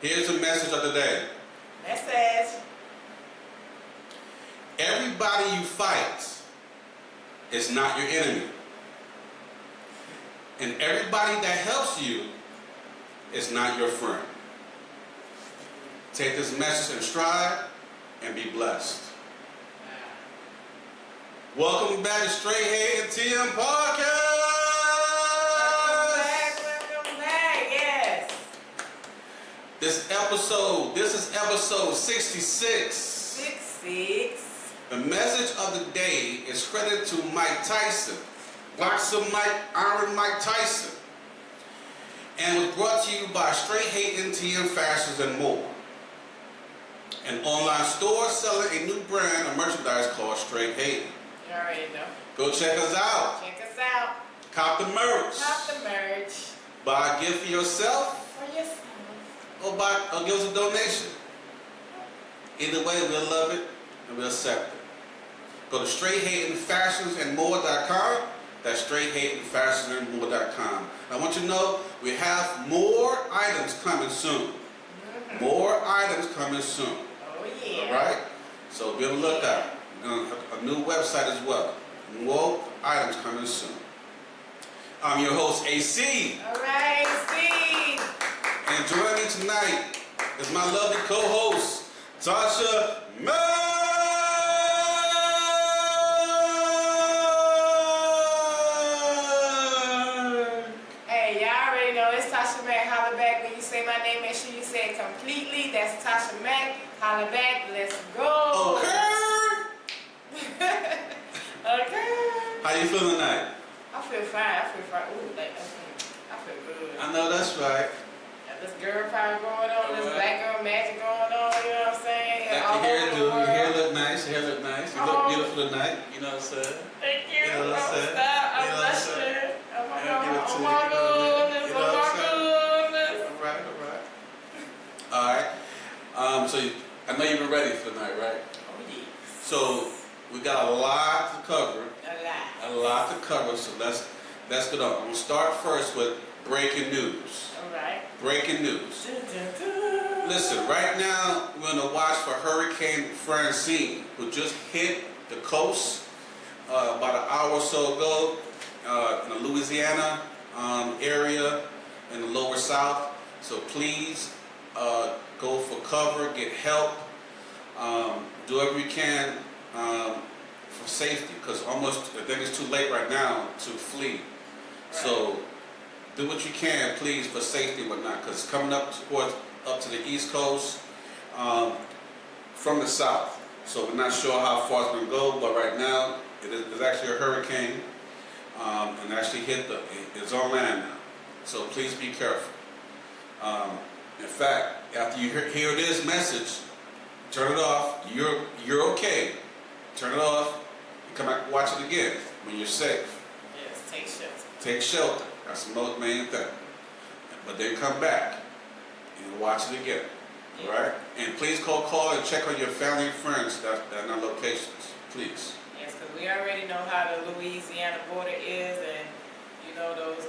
Here's the message of the day. Message. Everybody you fight is not your enemy. And everybody that helps you is not your friend. Take this message in stride and be blessed. Welcome back to Straight Hate and TM Podcast. Welcome back, yes. This is episode 66. 66. The message of the day is credited to Mike Tyson, Boxer Mike, Iron Mike Tyson, and was brought to you by Straight Hate and TM Fashions and More, an online store selling a new brand of merchandise called Straight Hate. You already know. Go check us out. Check us out. Cop the merch. Cop the merch. Buy a gift for yourself For yourself. or give us a donation. Either way, we'll love it and we'll accept it. Go to straighthatingfashionsandmore.com. That's straighthatingfashionsandmore.com. I want you to know we have more items coming soon. More items coming soon. Oh, yeah. All right? So be on the lookout. We're going to have a new website as well. More items coming soon. I'm your host, AC. All right, Steve. And joining me tonight is my lovely co-host, Tasha May. Hey, y'all already know it's Tasha Mack. Holla back when you say my name. Make sure you say it completely. That's Tasha Mack. Holla back. Let's go. Okay. Okay. How you feeling tonight? I feel fine. Ooh, like, I feel good. I know that's right. Got this girl power going on, this black girl magic going on, you know what I'm saying? Your hair do. Your hair look nice. Your hair look nice. You look beautiful tonight. You know what I'm saying? Thank you. You know what I'm saying? Stop. I'm You know what I'm saying? blushing. Oh my I'll give it to God. Oh you. my goodness. You Oh know what my I'm saying? goodness. All right. So I know you've been ready for tonight, right? Oh yeah. So we got a lot to cover. A A lot to cover. So let's get on. I'm gonna start first with breaking news. Alright. Breaking news. Dun, dun, dun. Listen, right now we're gonna watch for Hurricane Francine, who just hit the coast about an hour or so ago in the Louisiana area in the lower south. So please go for cover, get help, do whatever you can for safety, because I think it's too late right now to flee. Right. So do what you can, please, for safety and whatnot, because it's coming up to the East Coast from the south. So we're not sure how far it's going to go, but right now it's actually a hurricane and actually hit it's on land now. So please be careful. In fact, after you hear this message, turn it off. You're okay. Turn it off and come back and watch it again when you're safe. Yes, take shelter. Take shelter. That's the most main thing. But then come back and watch it again. Yeah. All right? And please call and check on your family and friends that are in our locations. Please. Yes, because we already know how the Louisiana border is, and you know those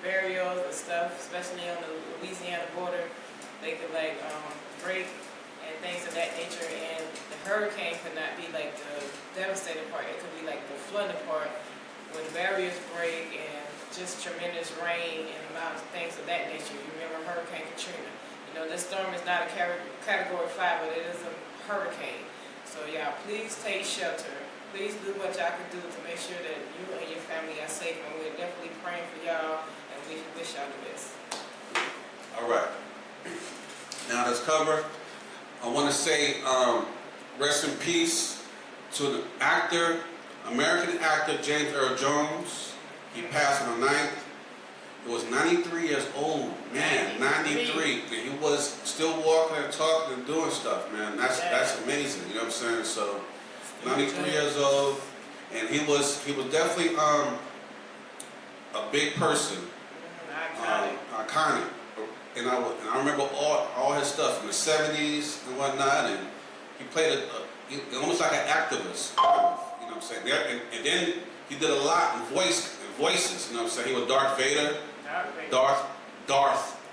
burials and stuff, especially on the Louisiana border, they could break and things of that nature, and the hurricane could not be like the devastating part. It could be like the flooding part when barriers break and just tremendous rain and amounts of things of that nature. You remember Hurricane Katrina. You know, this storm is not a category 5, but it is a hurricane. So y'all, please take shelter. Please do what y'all can do to make sure that you and your family are safe, and we're definitely praying for y'all, and we wish y'all the best. All right. Now let's cover. I want to say rest in peace to the actor, American actor James Earl Jones. He passed on the 9th. He was 93 years old, man, 93. And he was still walking and talking and doing stuff, man. That's amazing, you know what I'm saying? So 93 years old, and he was definitely a big person, iconic. And I remember all his stuff from the 70s and whatnot, and he played almost like an activist, you know what I'm saying? And then he did a lot in voices, you know what I'm saying? He was Darth Vader, Darth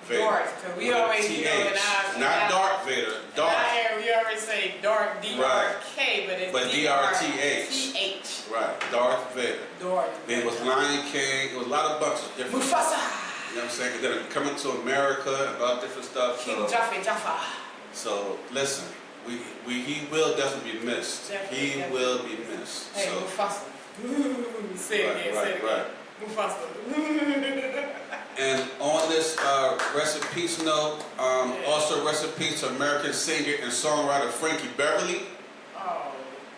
Vader. Darth, because we always, you know, in our... Not Darth Vader, Darth. We always say Darth, D-R-K, but it's D-R-T-H. D-R-T-H. Right, Darth Vader. Darth Then it was Lion King, it was a lot of bunches of different... Mufasa! You know what I'm saying? And then coming to America, about different stuff. King Jaffa. So listen, he will definitely be missed. He will be missed. Hey, so, Mufasa. Say it again, say it again. Mufasa. And on this rest in peace note, also rest in peace to American singer and songwriter Frankie Beverly. Oh.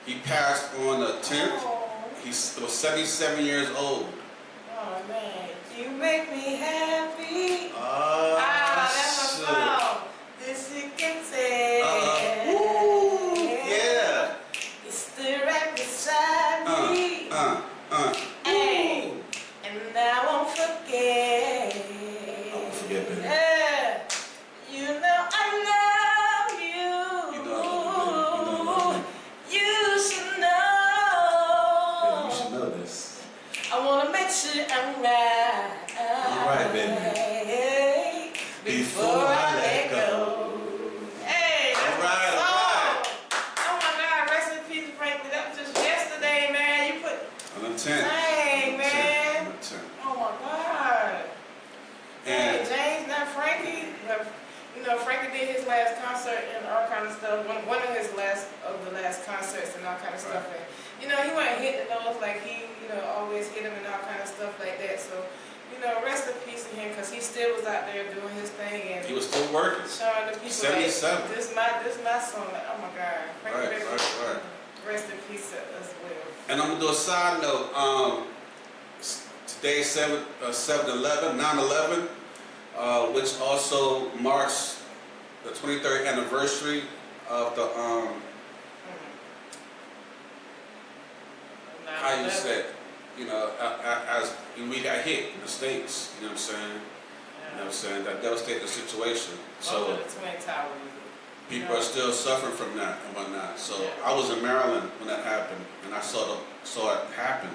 He passed on the 10th. Oh. He was 77 years old. Oh man, you make me happy. That's shit. a song. This you can say. Yeah. You're still right beside me. Hey, and I won't forget. I won't forget, baby. You know I love you. You know You should know. baby, you should know this. I wanna make sure I'm right. Alright, baby. Before I let go. Hey, that's my Alright. song. Oh my God, rest in peace, Frankie. That was just yesterday, man. You put. On the 10th. Dang, man. On the 10th. Oh my God. And Hey, James, not Frankie. But, you know, Frankie did his last concert and all kind of stuff. One of his last concerts and all kind of stuff. And, you know, he wasn't hitting the notes like he, you know, always hit him and all kind of stuff like that. So, you know, rest in peace to him because he still was out there doing his thing and he was still working. showing the people 77. like, this my song. Like, oh my God. Frankie Beverly, Right. rest in peace as well. And I'm gonna do a side note. Today's 7/11, 9/11, which also marks the 23rd anniversary of the how you said, you know, as we got hit in the States. You know what I'm saying? You know what I'm saying? That devastating situation. So the Twin Towers. people are still suffering from that and whatnot. So I was in Maryland when that happened, and I saw it happen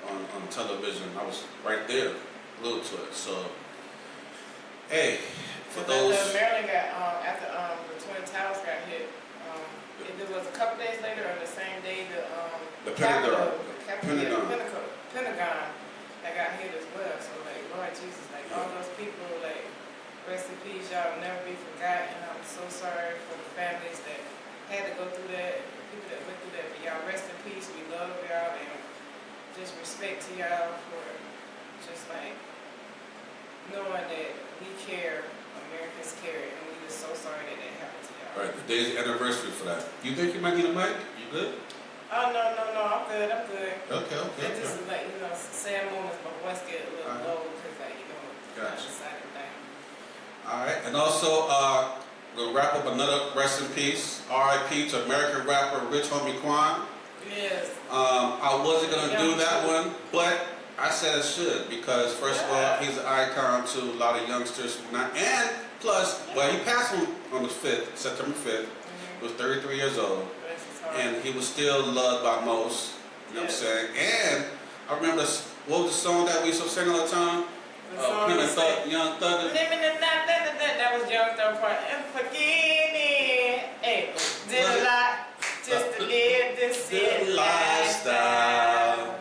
on television. I was right there, glued to it. So, hey, for those. Maryland got after the Twin Towers got hit. It was a couple days later, or the same day, The Pentagon that got hit as well. So like, Lord Jesus, like all those people, like rest in peace, y'all will never be forgotten. I'm so sorry for the families that had to go through that, people that went through that. But y'all rest in peace. We love y'all and just respect to y'all for just like knowing that we care, Americans care, and we just so sorry that that happened to y'all. Right, the day's anniversary for that. You think you might need a mic? You good? Oh no, I'm good. Okay. It's just like, you know, sad moments, my voice get a little low because like, you know, Gotcha. decided thing. Alright, and also we'll wrap up another rest in peace. R.I.P. to American rapper Rich Homie Quan. Yes. I wasn't gonna do that one, but I said it should because first of all, he's an icon to a lot of youngsters and plus, well, he passed on the 5th, September 5th. He was 33 years old. And he was still loved by most, you know what I'm saying? And I remember, what was the song that we used to sing all the time? Young Thug. That was Young Thug part. And forget it. Hey, did a lot just to live this lifestyle.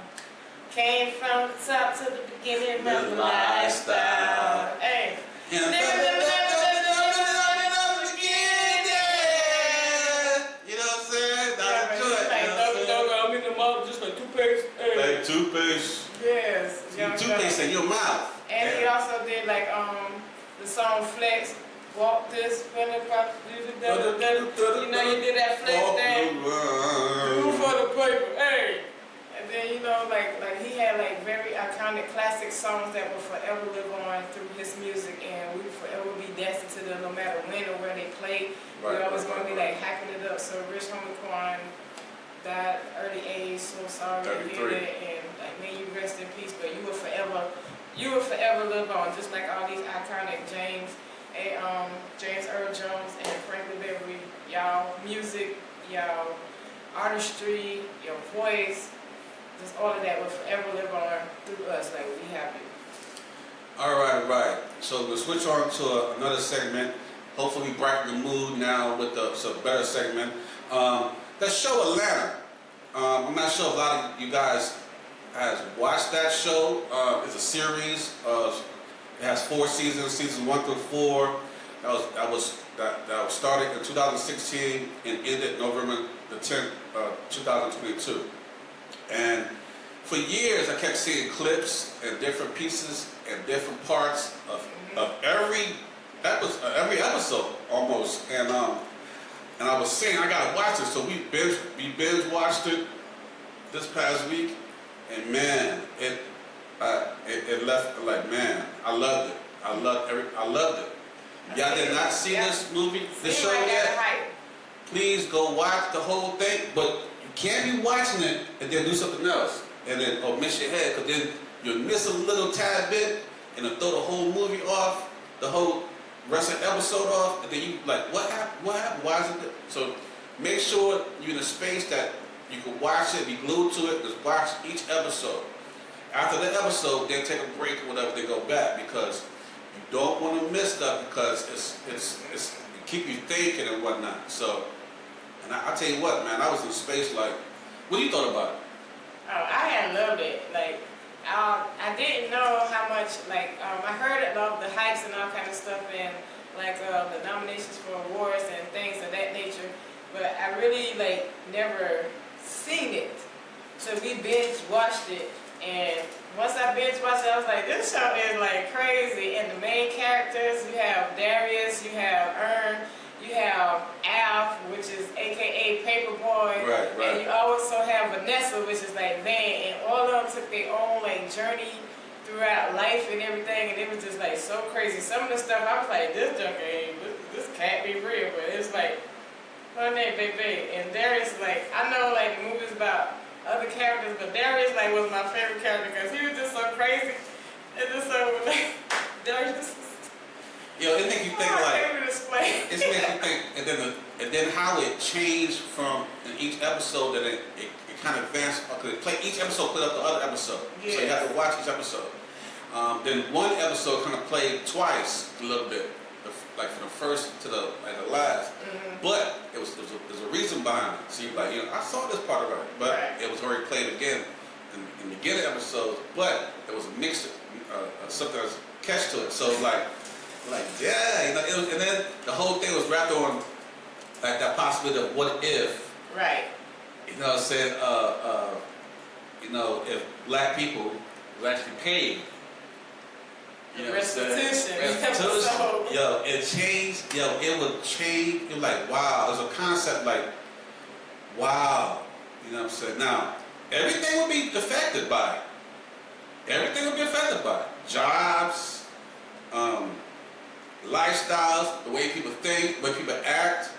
Came from the top to the beginning of the lifestyle. Hey. Like toothpaste. Yes. Toothpaste in your mouth. And he also did like the song Flex. Walk this, you know, you did that flex thing. Do for the paper, hey. And then you know, like he had like very iconic classic songs that will forever live on through his music, and we will forever be dancing to them no matter when or where they play. We're always gonna be like hacking it up. So Rich Homie Quan died early age, so sorry to hear that, and like may you rest in peace. But you will forever live on, just like all these iconic James Earl Jones and Frankie Beverly. Y'all music, y'all artistry, your voice, just all of that will forever live on through us. Like we have it. All right. So we'll switch on to another segment. Hopefully we brighten the mood now with a better segment. The show Atlanta. I'm not sure if a lot of you guys has watched that show. It's a series. It has 4 seasons, seasons 1 through 4. That was started in 2016 and ended November the 10th, 2022. And for years, I kept seeing clips and different pieces and different parts of every episode almost. And I was saying I gotta watch it, so we binge watched it this past week, and man, it left like, man, I loved it. I loved it. Y'all did not see this movie, this show yet? Please go watch the whole thing, but you can't be watching it and then do something else, and then miss your head, because then you'll miss a little tad bit, and it'll throw the whole movie off, the whole rest of the episode off, and then you like, what happened? What happened? Why is it? So make sure you're in a space that you can watch it, be glued to it, just watch each episode. After the episode, then take a break or whatever, then go back, because you don't want to miss stuff, because it keep you thinking and whatnot. So, and I tell you what, man, I was in space like, what do you thought about it? Oh, I had loved it. Like, I didn't know how much, like, I heard about the hypes and all kind of stuff, and like the nominations for awards and things of that nature, but I really like never seen it. So we binge watched it, and once I binge watched it, I was like, this show is like crazy. And the main characters, you have Darius, you have Ern, you have Alf, which is AKA Paperboy, Right. and you also have Vanessa, which is like Van, and all of them took their own like journey throughout life and everything, and it was just like so crazy. Some of the stuff I was like, this junk ain't, this can't be real, but it's like, her name baby, and Darius, like, I know like the movie's about other characters, but Darius like was my favorite character because he was just so crazy and just so like Darius. It makes you think like, it makes makes you think, and then how it changed from in each episode, that it kind of advanced, because each episode put up the other episode, so you have to watch each episode. Then one episode kind of played twice a little bit, like from the first to the last. But there's a reason behind it. So you're like, I saw this part of it, but it was already played again in the beginning episodes. But there was a mix, something that was catch to it. So it's like yeah, it was, and then the whole thing was wrapped on like that possibility of what if. Right. You know what I'm saying? If black people were actually paid. Restitution. It changed. It would change. It was like, wow. It was a concept like, wow. You know what I'm saying? Now, everything would be affected by it. Everything would be affected by it. Jobs, lifestyles, the way people think, the way people act.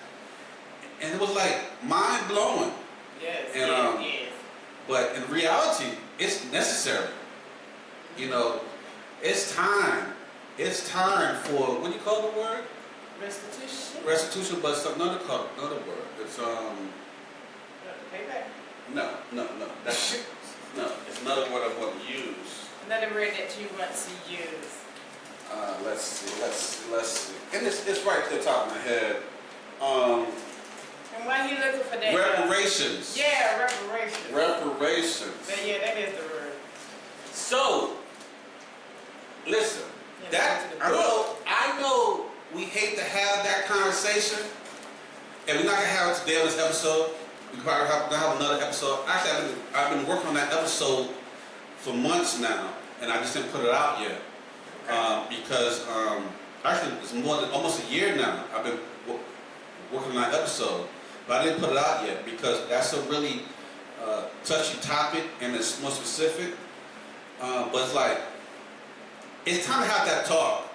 And it was like mind-blowing. Yes, And, yes. But in reality, it's necessary. It's time. It's time for, what do you call the word? Restitution. Restitution, but it's another word. It's Payback. No. That's no. It's another word I want to use. Another word that you want to use. Let's see. And it's right to the top of my head. And why are you looking for that? Reparations. Yeah, reparations. Reparations. Yeah, that is the word. So, listen. I know we hate to have that conversation, and we're not gonna have it today on this episode. We probably have another episode. Actually, I've been working on that episode for months now, and I just didn't put it out yet. Because actually it's more than almost a year now I've been working on that episode, but I didn't put it out yet because that's a really touchy topic and it's more specific. But it's like, it's time to have that talk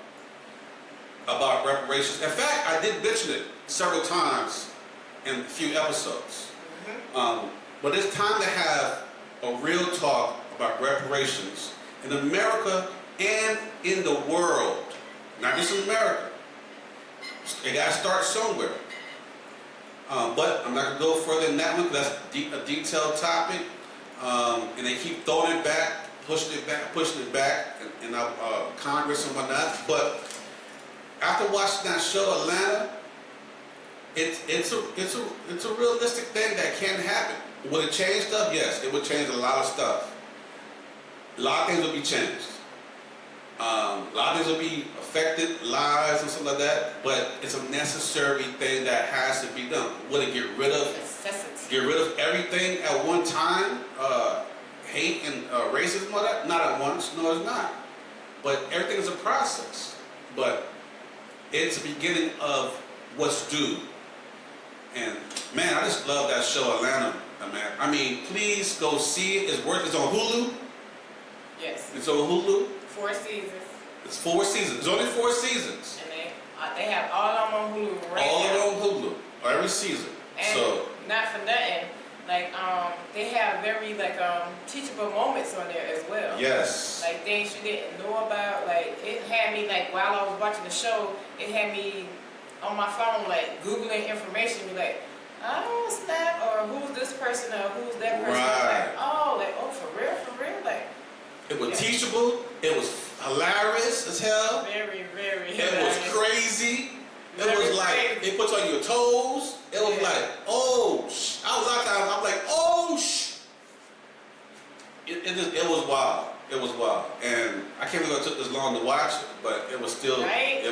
about reparations. In fact, I did mention it several times in a few episodes. But it's time to have a real talk about reparations in America and in the world, not just in America. It got to start somewhere. But I'm not going to go further than that one because that's a detailed topic. And they keep throwing it back, pushing it back. in our Congress and whatnot. But after watching that show, Atlanta, it's a realistic thing that can happen. Would it change stuff? Yes, it would change a lot of stuff. A lot of things would be changed. A lot of things will be affected, lives and stuff like that, but it's a necessary thing that has to be done. Would it get rid of everything at one time? Hate and racism, all that? Not at once, no it's not. But everything is a process. But it's the beginning of what's due. And man, I just love that show, Atlanta, man. I mean, please go see it. It's worth it. It's on Hulu. Yes. It's on Hulu. 4 seasons. It's 4 seasons. It's only 4 seasons. And they have all of them on Hulu right now. All of them on Hulu. Every season. And so not for nothing, like they have very teachable moments on there as well. yes. Like things you didn't know about. Like it had me like while I was watching the show, it had me on my phone like Googling information. Be like, oh snap, or who's this person or who's that person? Right. Like oh for real, like. It was teachable. It was hilarious as hell. Very, very. It was crazy. It Very was like crazy. it puts on your toes. It was like, oh, I was out there. I'm like, oh, It was wild. It was wild, and I can't believe it took this long to watch it, but it was still. Right?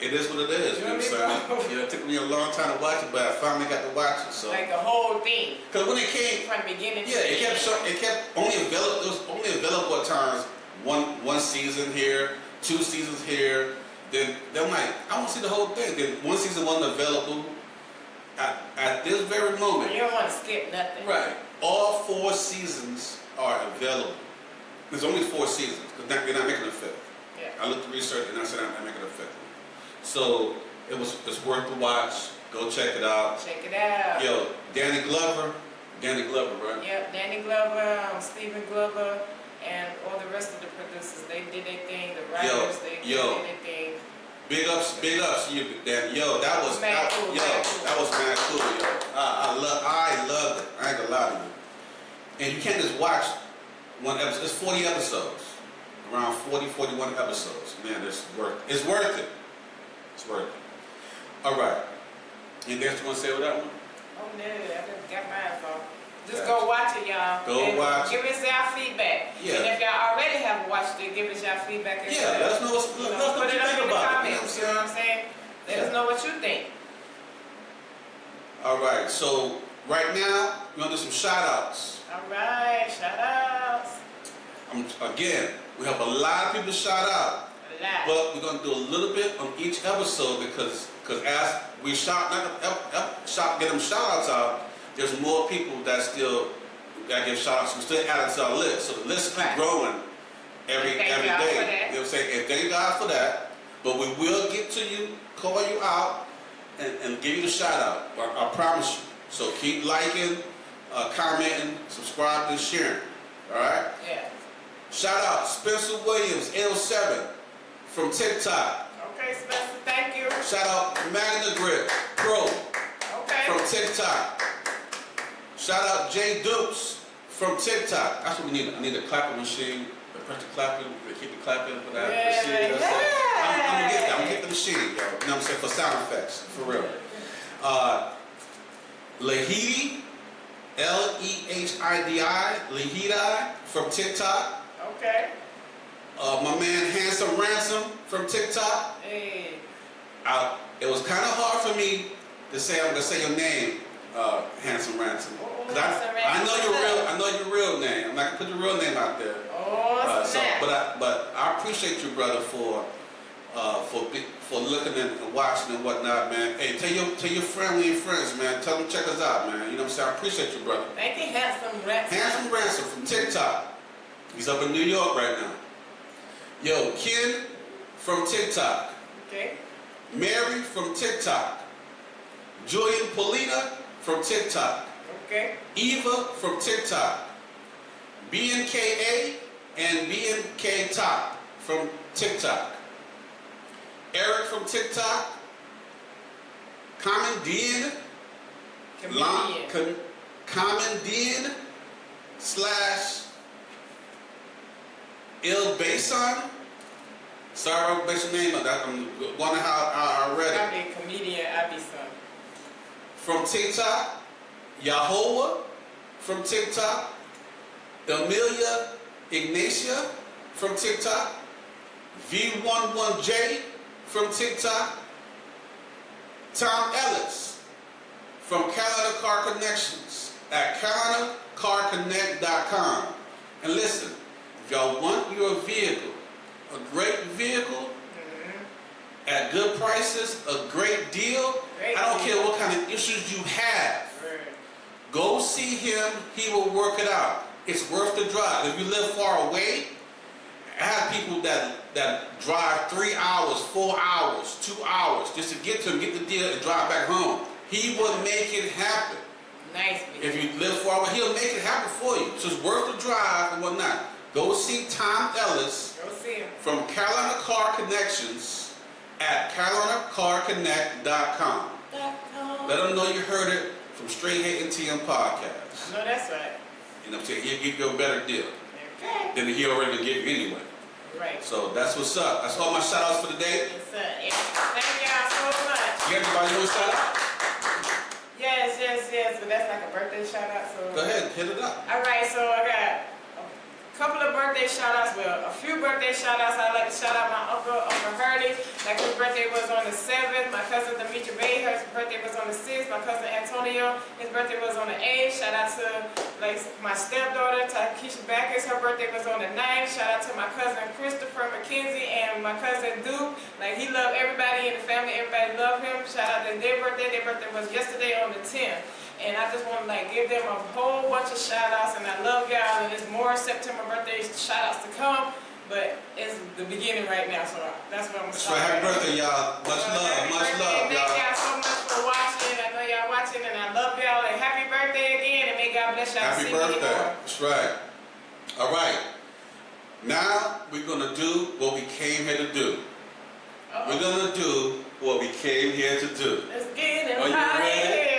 It is what it is. You know what I'm saying? It took me a long time to watch it, but I finally got to watch it. So. Like the whole thing. Because when it came from the beginning. yeah, it kept only available. It was only available at times. One season here, 2 seasons here. Then I'm like, I want to see the whole thing. Then one season wasn't available. At this very moment. You don't want to skip nothing. Right. All 4 seasons are available. There's only 4 seasons because they're not making a 5th. Yeah. I looked at research and I said I'm not making a 5th. So it's worth the watch. Go check it out. Check it out. Yo, Danny Glover, right? Yep, Danny Glover, Stephen Glover, and all the rest of the producers. They did their thing. The writers, they did their thing. Big ups to you, Dan. Yo, that was mad cool. that was mad cool, yo. I loved it. I ain't gonna lie to you. And you can't just watch one episode. It's 40 episodes, around 40, 41 episodes. Man, it's worth it. It's worth it. It's worth it. All right. Anything else you want to say with that one? Oh no, I just got mine from. Just go watch it, y'all. Go watch it. Give us our feedback. Yeah. And if y'all already have watched it, give us your feedback as well. Yeah, let us know what Put you it up think in the about it. comments. You know what I'm saying? Let us know what you think. All right. So right now we're gonna do some shout outs. All right, shout outs. Again, we have a lot of people to shout out. But we're going to do a little bit on each episode because as we get them shout outs out, there's more people that still got to give shout outs. We still add it to our list. So the list keeps growing every day. You know what I'm saying? And thank God for that. But we will get to you, call you out, and give you the shout out. I promise you. So keep liking, commenting, subscribing, and sharing. All right? Yeah. Shout out Spencer Williams, L7 from TikTok. Okay, Spencer, thank you. Shout out Magna Grip Pro from Okay. TikTok. Shout out Jay Dukes from TikTok. That's what we need. I need a clapping machine. Press the clapping, keep the clapping for that machine. I'm gonna get the machine, yo. You know what I'm saying? For sound effects, for real. Lahidi, Lehidi, Lahidi from TikTok. Okay. My man Handsome Ransom from TikTok. Hey. It was kind of hard for me to say I'm gonna say your name, Handsome Ransom. Cause I know your real name. I'm not gonna put your real name out there. But I appreciate you, brother, for looking and watching and whatnot, man. Hey, tell your family and friends, man. Tell them check us out, man. You know what I'm saying? I appreciate you, brother. Thank you, Handsome Ransom. Handsome Ransom from TikTok. He's up in New York right now. Yo, Ken from TikTok. Okay. Mary from TikTok. Julian Polina from TikTok. Okay. Eva from TikTok. BNKA and BNK Top from TikTok. Eric from TikTok. Comedian / Il Bason. Sorry, I best name of that. I'm wondering how I read it. I'll be a comedian, I'll be some. From TikTok, Yahoah from TikTok, Emilia Ignacia from TikTok, V11J from TikTok, Tom Ellis from Carolina Car Connections at CarolinaCarConnect.com. And listen, if y'all want your vehicle, a great vehicle, at good prices, a great deal, I don't care what kind of issues you have. Go see him, he will work it out. It's worth the drive. If you live far away, I have people that drive 3 hours, 4 hours, 2 hours just to get to him, get the deal, and drive back home. He will make it happen. Nice. If you live far away, he'll make it happen for you. So it's worth the drive and whatnot. Go see Tom Ellis from Carolina Car Connections at CarolinaCarConnect.com. Let them know you heard it from Straight Hating TM Podcast. No, that's right. You know what I'm saying? He'll give you a better deal than he already gave you anyway. Right. So that's what's up. That's all my shout outs for the day. Yes, sir. Thank y'all so much. You got anybody you want to shout out? Yes. But that's like a birthday shout out. So Go ahead, hit it up. all right, so I got a couple of birthday shout outs. Well, a few birthday shout outs. I'd like to shout out my Uncle Hurley. Like his birthday was on the 7th. My cousin Demetri Bay, her birthday was on the 6th. My cousin Antonio, his birthday was on the 8th. Shout out to like my stepdaughter, Takesha Backus, her birthday was on the 9th. Shout out to my cousin Christopher McKenzie and my cousin Duke. Like he loved everybody in the family, everybody loved him. Shout out to their birthday. Their birthday was yesterday on the 10th. And I just want to like give them a whole bunch of shout outs, and I love y'all, and there's more September birthday shout outs to come, but it's the beginning right now, so that's what I'm going to That's right. Happy birthday, y'all. Much love, Thank y'all. y'all so much for watching. I know y'all watching, and I love y'all, and happy birthday again, and may God bless y'all. Happy birthday. That's right. All right. Now we're going to do what we came here to do. We're going to do what we came here to do. Let's get it. Are you ready?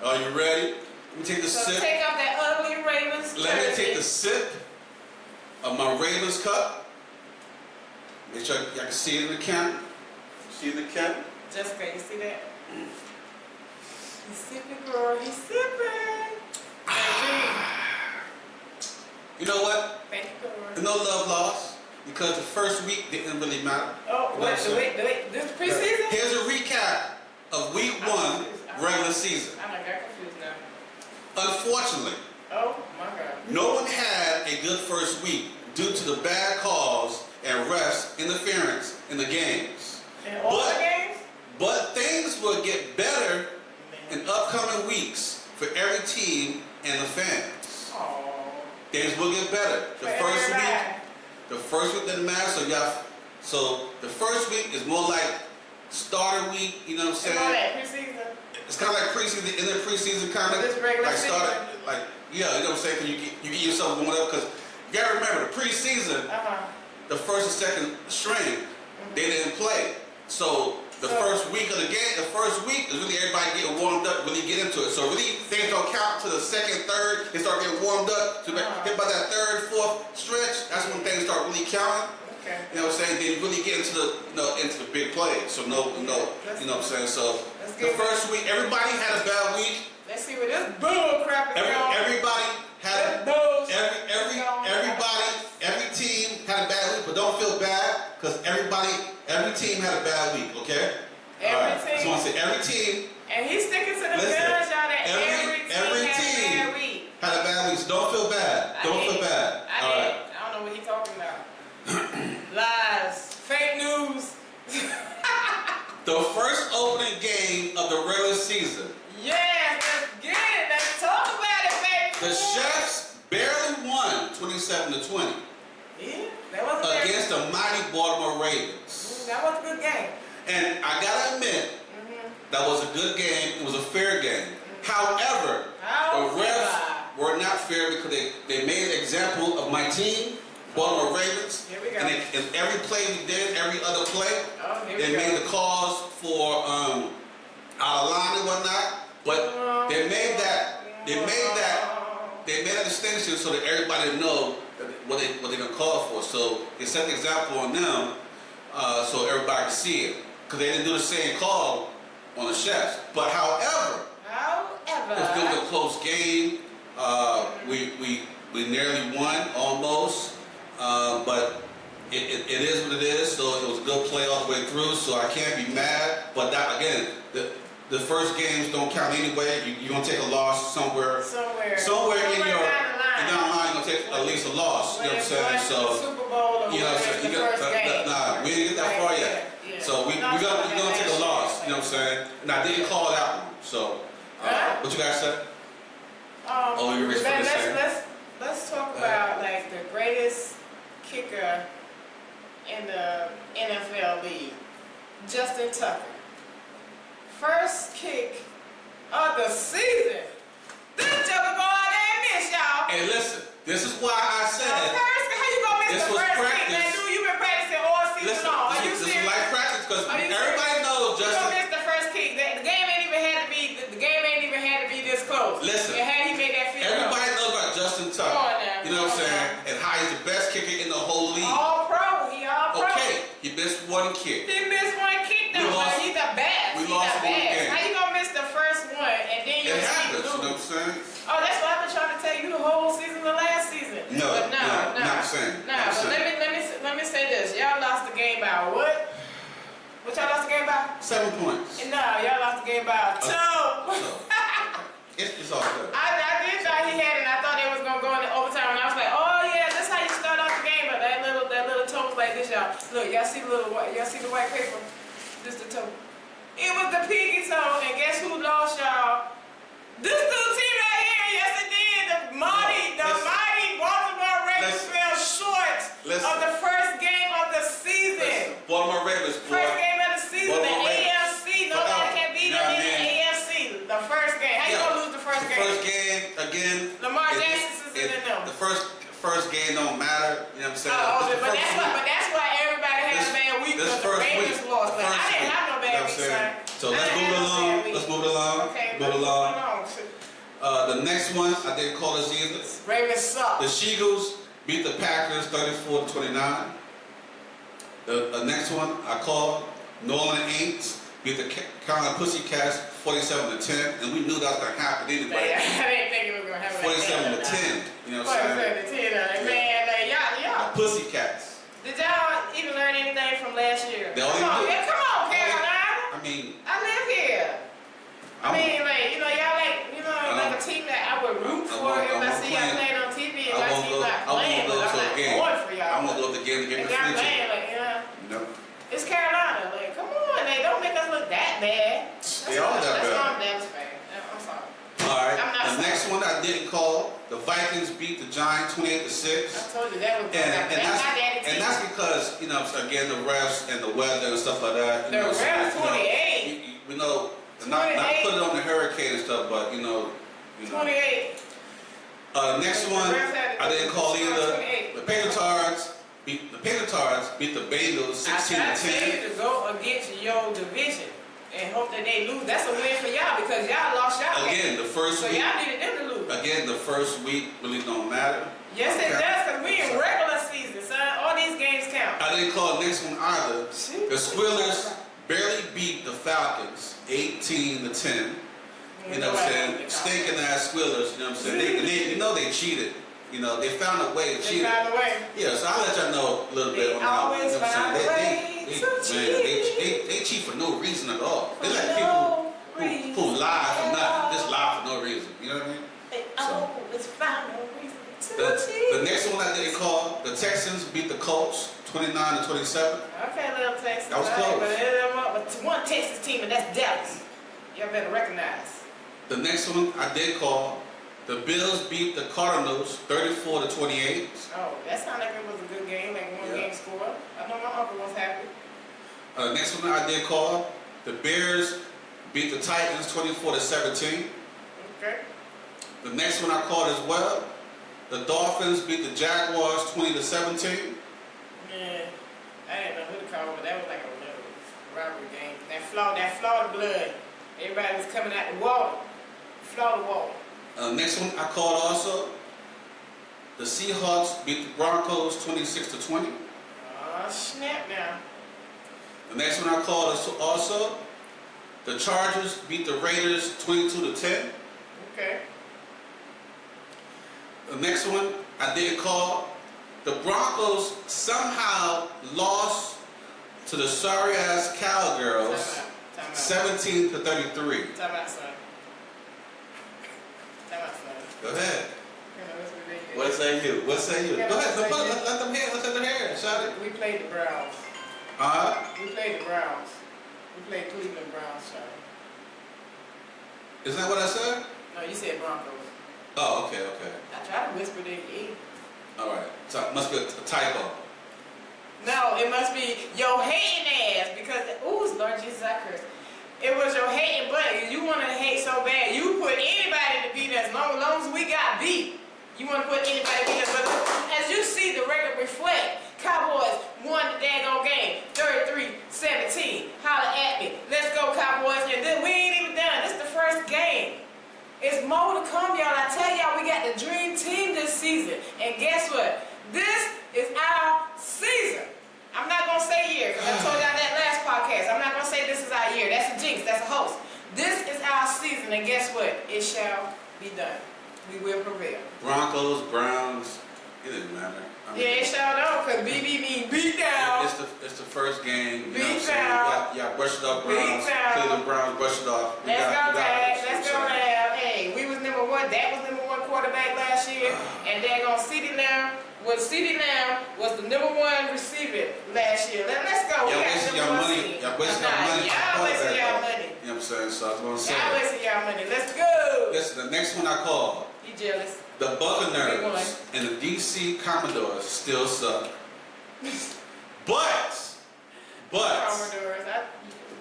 Are you ready? Let me take the So sip. take off that ugly Ravens Let me jersey. take the sip of my Ravens cup. Make sure y'all can see it in the camera. See it in the camera? Jessica, you see that? He's sipping, girl. He's sipping. You know what? Thank you, girl. There's no love lost because the first week didn't really matter. Oh, wait, this is preseason? Here's a recap of week 1 regular season. I got confused now. Unfortunately, Oh my God. no one had a good first week due to the bad calls and refs interference in the games. In all the games? But things will get better in upcoming weeks for every team and the fans. Oh. Things will get better. The first week doesn't matter, so the first week is more like starter week, you know what I'm saying? And all that preseason? It's kind of like preseason, in the preseason kind of This regular like season? started, like, yeah, you know what I'm saying? 'Cause you get yourself warmed up, because you gotta remember the preseason, the first and second string, they didn't play. So the first week of the game, the first week is really everybody getting warmed up, really get into it. So really things don't count to the second, third, they start getting warmed up. So hit by that third, fourth stretch, that's when things start really counting. Okay. You know what I'm saying? Then you really get into the big plays. So you know what I'm saying? So the first week, everybody had a bad week. Let's see what this bull crap is going. Everybody had every team had a bad week, but don't feel bad because every team had a bad week, okay? Every team. I just want to say every team And he's sticking to the Listen, guns, y'all, that every every team team had a bad week. had a bad week, so don't feel bad. Don't feel bad. I don't know what he's talking about. Lies. Fake news. The first opening game of the regular season, Yes, let's get it. Let's talk about it, baby. the Chefs barely won 27-20 Yeah, that was a against the mighty Baltimore Ravens. That was a good game. And I gotta admit, that was a good game. It was a fair game. However, the refs were not fair because they made an example of my team, Baltimore Ravens. Here we go. And in every play we did, every other play, Oh, here they we made go. the calls for out of line and whatnot. But they made that distinction attention so that everybody know what they're gonna call for. So they set the example on them, so everybody can see it. Because they didn't do the same call on the chefs. But however, it was still a close game. We nearly won almost, but it is what it is. So it was a good play all the way through. So I can't be mad. But that again, the first games don't count anyway. You're gonna take a loss somewhere in your down the line. You're gonna take at least a loss. You know what I'm saying? So Super Bowl or you know, so you got nah, we didn't get that far yet. So we're gonna take a loss. You know what I'm saying? And I didn't call that one. So what you guys said? Oh, you're ready for the same. Let's talk about like the greatest kicker in the NFL league, Justin Tucker. First kick of the season. This joker go out there and miss, y'all. Hey, listen. This is why I said. How you gonna miss this the was first practice. kick? Man, dude, you've been practicing all season long. Are you this serious? is like practice because everybody knows You Justin. gonna miss the first kick. The game ain't even had to be this close. Listen. And had he made that field Everybody knows about Justin Tucker. Come on now. You know what I'm saying? And how he's the best kicker in the whole league. All pro. He all pro. Okay, he missed one kick. He missed one kick though. He's the best. We lost one game. How you gonna miss the first one and then you It happens. lose? You know what I'm saying? Oh, that's what I've been trying to tell you the whole season, the last season. No, but not the same. Nah, but let me say this. Y'all lost the game by what? What y'all lost the game by? 7 points. No, y'all lost the game by 2. It's all good. I did thought he had it, and I thought they was gonna go into overtime, and I was like, oh yeah, that's how you start off the game. But that little toe was like this, y'all. Look, y'all see the white paper? This the toe. It was the pinky toe, and guess who lost, y'all? This little team right here. Yes, it did. The mighty Baltimore Ravens fell short of the first game of the season. Baltimore Ravens. First game of the season, the AFC. Nobody can beat them in the AFC. The first game. How you gonna lose the first game? The first game, again. Lamar Jackson's in them. The first game don't matter. You know what I'm saying? But that's why everybody has a bad week because the Ravens lost. Like, I didn't have no bad week, son. So let's move it along. Okay, move it along. The next one, I didn't call this either. Ravens suck. The Eagles beat the Packers 34-29. The next one I called New Orleans Aints beat the Carolina Pussycats 47-10, and we knew that was going to happen anyway. I didn't think it was going to happen. 47-10. You know what I'm saying? 47-10. Man, like, y'all. Pussycats. Did y'all even learn anything from last year? Come on, Carolina. I mean, I live here. Y'all like a team that I would root for if I see y'all playing on TV and I see you not playing, but I'm not going for y'all. I'm going to go to the game to get the y'all playing, like, no. It's Carolina. Like, come on, they don't make us look that bad. They are that bad. That's bad. I'm sorry. All right. I'm not next one I didn't call. The Vikings beat the Giants 28-6. I told you that was and that's because, you know, again, the refs and the weather and stuff like that. The refs, 28. You know, not put it on the hurricane and stuff, but you know. 28. Next one I didn't call either. The Patriots beat the Bengals 16-10. I tell you to go against your division and hope that they lose. That's a win for y'all because y'all lost y'all again game. The first so week. So y'all needed them to lose. Again, the first week really don't matter. Yes, it does because we in regular season, son. All these games count. I didn't call the next one either. The Squillers barely beat the Falcons 18-10. You know what I'm saying? Stinking ass Squillers, you know what I'm saying? They cheated. You know, they found a way to cheat. They found a way. Yeah, so I'll let y'all know a little bit. They always find a way to cheat. They cheat for no reason at all. They let people who lie for nothing, just lie for no reason. You know what I mean? They always find a reason to cheat. The next one I didn't call, the Texans beat the Colts 29-27. Okay, little Texas. That was close. But one Texas team, and that's Dallas. Y'all better recognize. The next one I did call, the Bills beat the Cardinals 34-28. Oh, that sounded like it was a good game, like one game score. I know my uncle was happy. The next one I did call, the Bears beat the Titans 24-17. Okay. The next one I called as well, the Dolphins beat the Jaguars 20-17. Man, I didn't know who to call, but that was like a little rivalry game. That Florida blood. Everybody was coming out the water. Florida water. Next one I called also, The Seahawks beat the Broncos 26-20. Oh, snap now. The next one I called is also the Chargers beat the Raiders 22-10. Okay. The next one I didn't call. The Broncos somehow lost to the sorry-ass Cowgirls Time out. 17-33. Time out, son. Time out, son. Go ahead. You know, it's ridiculous. What say you? What say you? Yeah, Go ahead. what say you? Let them hear. Let them hear it. Shout it. We played the Browns. Uh-huh. We played the Browns. We played Cleveland Browns, sorry. Isn't that what I said? No, you said Broncos. Oh, okay, okay. I tried to whisper it in your ear. All right. So it must be a typo. No, it must be your hating ass because, ooh, Lord Jesus, I curse. It was your hating butt. You want to hate so bad. You put anybody to beat us. As long as we got beat, you want to put anybody to beat us. But as you see the record reflect, Cowboys won the daggone game, 33-17. Holla at me. Let's go, Cowboys. And then we ain't even done. This is the first game. It's more to come, y'all. I tell y'all, we got the dream team this season. And guess what? This is our season. I'm not going to say year, because I told y'all that last podcast. I'm not going to say this is our year. That's a jinx. That's a hoax. This is our season, and guess what? It shall be done. We will prevail. Broncos, Browns, it doesn't matter. I mean, Yeah, it shall don't, because BB mean beat down. It's the first game. You know Beat what I'm saying? down. Y'all brush it off, Beat Browns. down. Cleveland Browns, brush it off. Let's go, Dad. this, Let's you go, know what I'm saying? Dad. Hey, we was number one. That was number one quarterback last year. And they're going to CeeDee Lamb. CeeDee Lamb was the number one receiver last year. Let's go. Y'all wasting y'all money. Y'all wasting y'all money. Y'all wasting y'all money. You know what I'm saying? So I was going to say. Y'all wasting y'all money. Let's go. Listen, the next one I call, You jealous? the Buccaneers and the DC Commodores still suck. But Commodores. the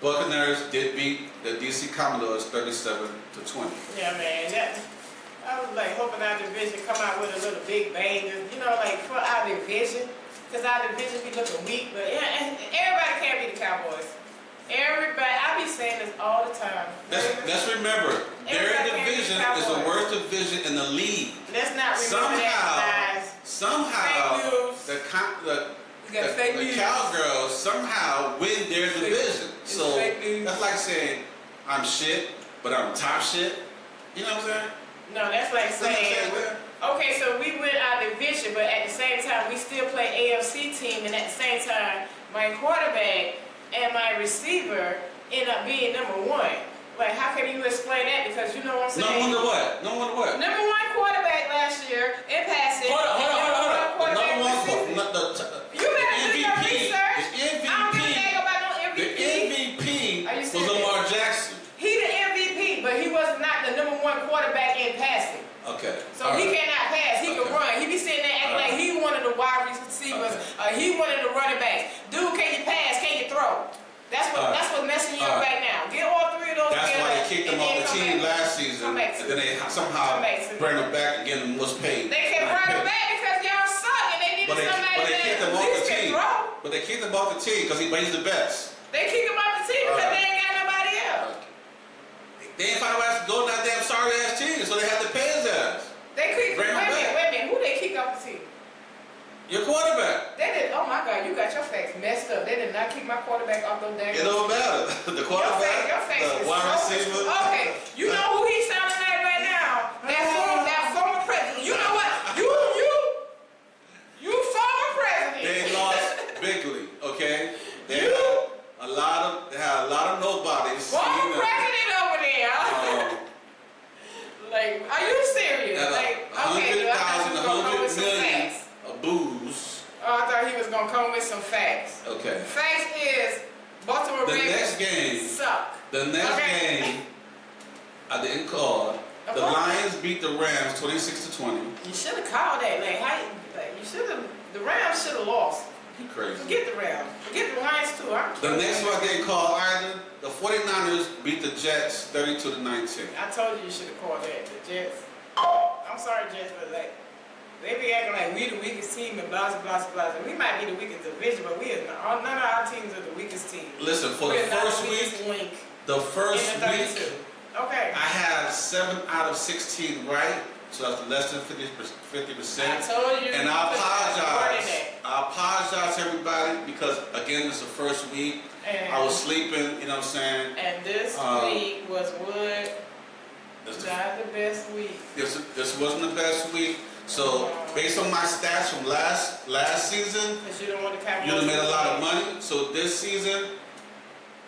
Buccaneers did beat the DC Commodores 37-20. Yeah, man. I was like hoping our division come out with a little big bang, you know, like for our division, because our division be looking weak. But yeah, and everybody can't be the Cowboys. Everybody, I be saying this all the time. Let's remember, their Everybody division can't be is the Cowboys. worst division in the league. Let's not remember that, guys. Somehow, Fake news. We got fake the news. Cowgirls somehow win their division. It's So fake news. that's like saying, I'm shit, but I'm top shit. You know what I'm saying? No, that's like saying, okay, so we win our division, but at the same time, we still play AFC team, and at the same time, my quarterback and my receiver end up being number one. Like, how can you explain that? Because you know what I'm saying? No wonder what? Number one quarterback last year in passing. Hold on. Number Number one receiver. quarterback. You better do your research. The I don't give a dang about no The MVP. MVP Are you was serious? Lamar Jackson. He the MVP, but he was not the number one quarterback in passing. Okay. So he cannot pass. He can Okay. run. He be sitting there acting like he one of the wide receivers. He one of the running backs. Dude, can you pass? Can you throw? That's what's messing you up right now. Get all three of those That's together. why they kicked him and off then the come team back. last season, Come back to and then they somehow Come back to bring him back and get him what's paid. They can bring him back because y'all suck and they needed somebody But they that kicked him at off the least can team. throw. But they kicked him off the team because he's the best. They kick him off the team because they ain't got nobody else. They ain't find a way to go to that damn sorry ass team, so they had to pay his ass. They kick. Bring him Wait a back. minute. Who they kick off the team? Your quarterback. They did. Oh my God, you got your facts messed up. They did not kick my quarterback off those dang. It don't matter. The quarterback, Your face the is wide so receiver. Okay, you know who he's sounding like right now? That former president. You know what? You former president. They lost bigly, okay? They had a lot of nobodies. Former president over there. Like, are you serious? Like, okay, dude, I thought you was gonna come with some 100 million facts. of booze. Oh, I thought he was gonna come with some facts. Okay. Facts is Baltimore The Ravens next game. suck. The next Okay. game, I didn't call. The Lions beat the Rams 26-20. You should have called that. You should have. The Rams should have lost. You crazy. Forget the Rams. Forget the Lions too. The next one I didn't call either. The 49ers beat the Jets 32-19. I told you should have called that. The Jets. I'm sorry, Jets, but like they be acting like we the weakest team and blah blah blah. We might be the weakest division, but we are not, none of our teams are the weakest team. Listen, for We're the not first weakest week, link the first in the 32. week, Okay. I have 7 out of 16 right. so that's less than 50%. I told you. And I apologize. I apologize to everybody because again, it's the first week. And, I was sleeping, you know what I'm saying? and this week was what? Not the best week. This wasn't the best week. So based on my stats from last season, Because you don't want to count. you done made a lot of money. So this season,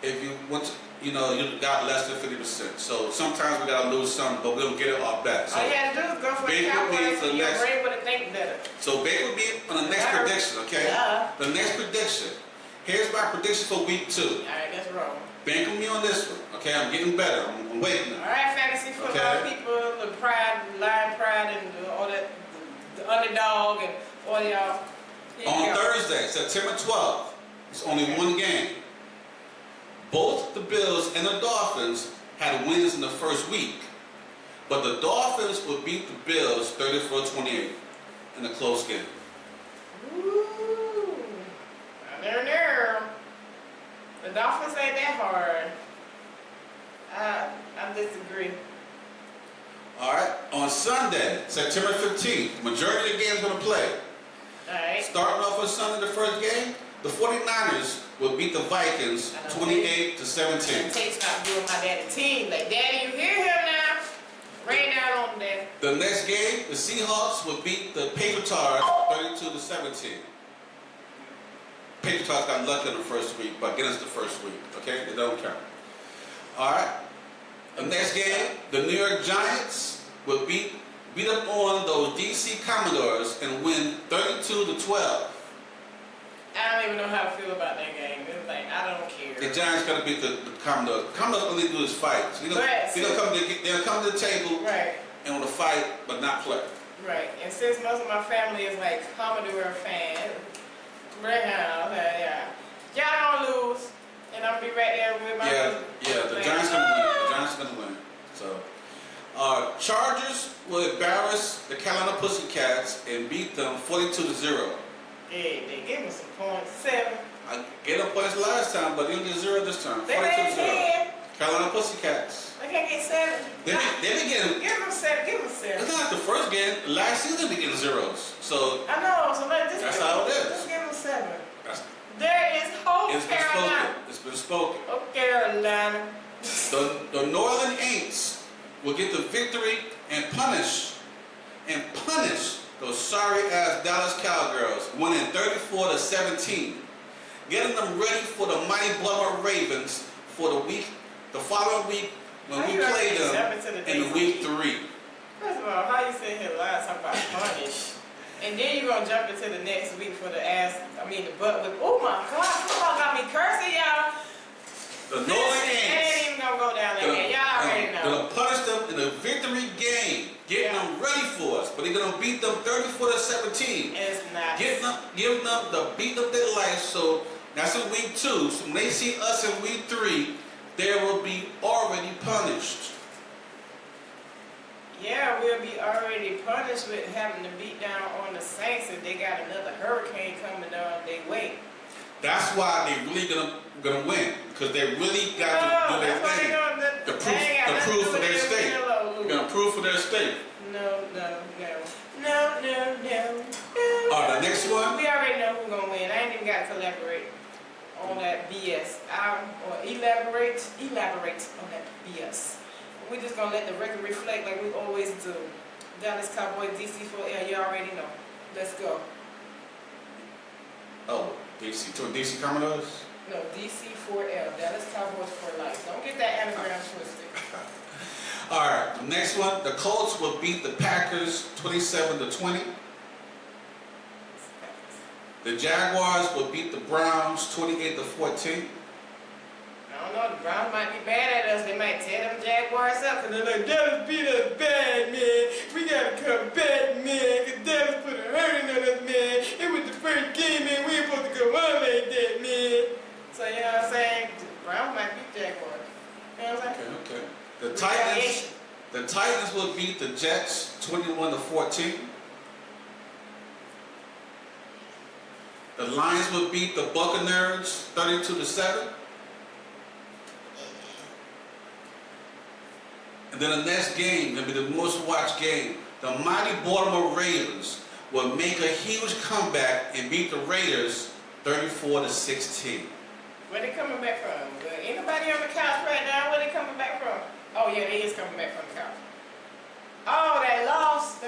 if you want to, you got less than 50%. So sometimes we gotta lose some, but we'll get it all back. So all you have to do is go for the Big would be Cowboys the and your next- brain would have think better. So Baker will be on the next Yeah. prediction, okay? Yeah. The next prediction. Here's my prediction for week 2. All right, that's wrong. Bank with me on this one, okay? I'm getting better. I'm waiting. All right, fantasy football Okay. people, the pride, lion pride, and all that, the underdog, and all y'all. Here you On go. Thursday, September 12th, it's only one game. Both the Bills and the Dolphins had wins in the first week, but the Dolphins would beat the Bills 34-28 in a close game. Ooh. There. The Dolphins ain't that hard. I disagree. All right, on Sunday, September 15th, majority of the games going to play. All right. Starting off on Sunday, the first game, the 49ers will beat the Vikings 28-17. Tate's not doing my daddy team. Like, Daddy, you hear him now? Rain down on them. The next game, the Seahawks will beat the Patriots 32-17. Patriots got lucky in the first week, but again, it's the first week, okay? They don't count. All right. The next game, the New York Giants will beat up on those DC Commodores and win 32-12. I don't even know how to feel about that game. It's like, I don't care. The Giants gotta beat the Commodores. Commodores only do is fight. So they'll come to the table Right. and want to fight, but not play. Right. And since most of my family is like Commodore fans, right now, yeah. Y'all don't lose. And I'll be right there with my The Giants gonna win. The Giants gonna win. So, Chargers will embarrass the Carolina Pussycats and beat them 42-0. Hey, they gave me some points. 7. I gave them points last time, but they didn't get 0 this time. They 42-0. can't. Carolina Pussycats. They can't get 7. They be getting. Give them 7. Give them 7. It's not the first game. Last season they getting zeros. So I know. So let's just that's how it is. Just give them 7. that's, There is hope, it's been Carolina. spoken. It's been spoken. Oh, Carolina. The Northern Aints will get the victory and punish those sorry-ass Dallas Cowgirls, winning 34-17, getting them ready for the mighty Baltimore Ravens for the following week when we play them in week 3. First of all, how you sitting here lying talking about punish? And then you're going to jump into the next week for the butt whip. Oh my God, football got me cursing, y'all. The Northern It Aints. ain't even going to go down like that. Y'all already know. Gonna punish them in a victory game, getting them ready for us, but they're gonna beat them 34-17. It's not. Giving them the beat of their life. So that's in week 2. So when they see us in week 3, they will be already punished. Yeah, we'll be already punished with having to beat down on the Saints if they got another hurricane coming down their way. That's why they really gonna win, because they really got to do their thing. The proof for their state. They're gonna prove for their state. No. The next one. We already know who's gonna win. I ain't even got to elaborate on that BS. Or elaborate on that BS. We're just gonna let the record reflect like we always do. Dallas Cowboys, DC4L, you already know. Let's go. Oh, DC Commodores. No, DC4L, Dallas Cowboys for life. Don't get that anagram twisted. All right, the next one. The Colts will beat the Packers 27-20. The Jaguars will beat the Browns 28-14. I don't know, the Browns might be bad at us. They might tear them Jaguars up because they're like, Dallas beat us bad, man. We gotta come back, man, because Dallas put a hurting on us, man. It was the first game, man. We ain't supposed to go on like that, man. So, you know what I'm saying? The Browns might beat Jaguars. You know what I'm saying? Okay. The Titans will beat the Jets 21-14. The Lions will beat the Buccaneers 32-7. And then the next game, gonna be the most watched game. The mighty Baltimore Ravens will make a huge comeback and beat the Raiders 34-16. Where they coming back from? Ain't nobody on the couch right now. Where they coming back from? Oh yeah, they is coming back from the couch. Oh, they lost.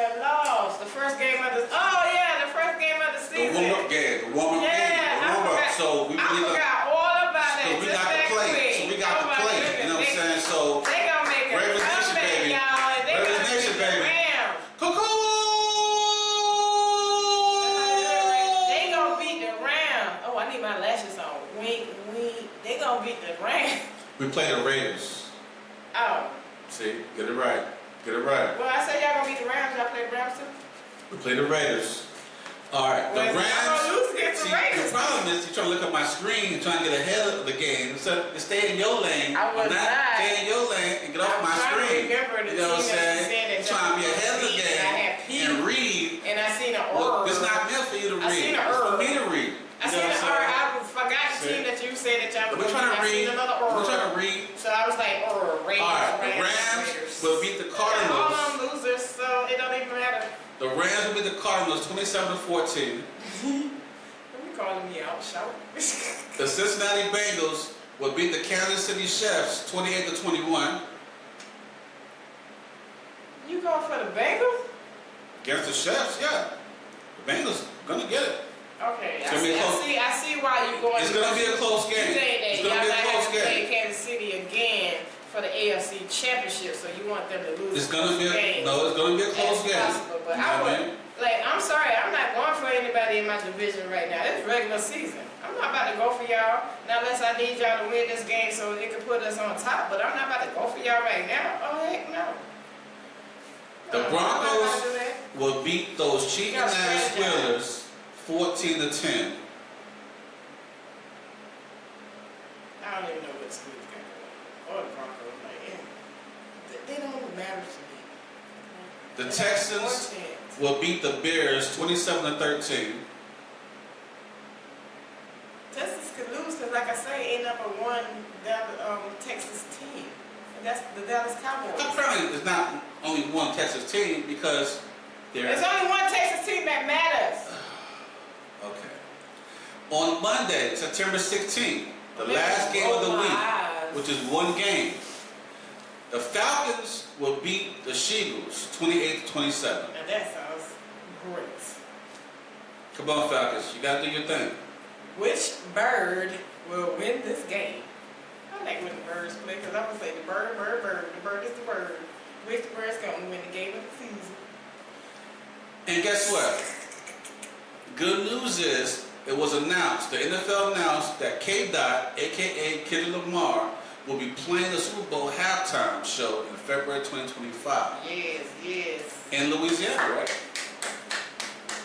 The first game of the. Oh yeah, the first game of the season. The warm-up game. The warm-up game. Yeah, The warm-up. So we I forgot all about that. So we got to play. So we got to play. You know what I'm saying? So they gonna make a Ravens Nation, comeback, baby. y'all. And they Ravens gonna Nation, beat the baby. Rams. Cuckoo! They gonna beat the Rams. Oh, I need my lashes on. Wink, wink. They gonna beat the Rams. We play the Raiders. Oh. See, get it right. Get it right. Well, I said y'all gonna beat the Rams. Y'all play the Rams too? We play the Raiders. All right, the Well, Rams. y'all gonna lose against the See, Raiders. the problem is you're trying to look at my screen and trying to get ahead of the game. So stay in your lane. I was not. Stay in your lane and get off my screen. Remember the You know what I'm team that saying? said that Trying to be ahead of the and I game had Pete, and read. and I seen an Well, error. it's not meant for you to I read. seen an It's for error. me to read. I seen an error. I forgot the team that you said that y'all We're was trying to I read. seen another error. We're trying to read. So I was like, Raiders, All right, the Raiders. Rams will beat the All Cardinals. them losers, so it don't even matter. The Rams will beat the Cardinals 27-14. Let me calling me out, shout. The Cincinnati Bengals will beat the Kansas City Chiefs 28-21. You going for the Bengals? Against the Chiefs, yeah. The Bengals gonna get it. Okay, It's gonna be close. I see why you going. It's gonna be a close game. You say that It's y'all gonna be a not close have to play game. Kansas City again for the AFC Championship, so you want them to lose. It's gonna be game. it's gonna be a close As game. possible, but You know I what would, like, I'm sorry, I'm not going for anybody in my division right now. It's regular season. I'm not about to go for y'all, not unless I need y'all to win this game so it can put us on top, but I'm not about to go for y'all right now. Oh, heck no. The I'm not about to Broncos do that. will beat those cheating Y'all ass spread that. Steelers 14-10. I don't even know what Steelers got going on. Or the Broncos, like, they don't even matter to me. The And Texans that's 4 chance. will beat the Bears 27-13. Texas could lose because, like I say, ain't number one Texas team. And that's the Dallas Cowboys. Apparently, there's not only one Texas team because There's only one Texas team that matters. Okay. On Monday, September 16th, the last game of the week, which is one game, the Falcons will beat the Eagles 28-27. And that sounds great. Come on, Falcons, you gotta do your thing. Which bird will win this game? I like when the birds play because I'm going to say the bird. The bird is the bird. Which bird's going to win the game of the season? And guess what? Good news is it was announced, the NFL announced that K-Dot, aka Kendrick Lamar, will be playing the Super Bowl halftime show in February 2025 Yes. in Louisiana, right?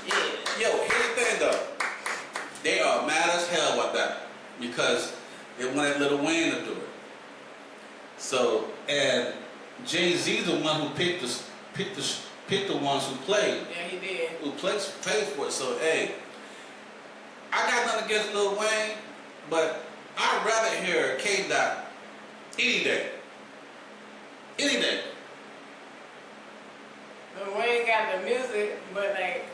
Yeah. Yo, here's the thing though. They are mad as hell about that because they wanted Lil Wayne to do it. So, and Jay-Z's the one who picked the ones who played. Yeah, he did. Who paid for it. So, hey, I got nothing against Lil Wayne, but I'd rather hear K-Dot any day. Any day. Lil Wayne got the music, but like,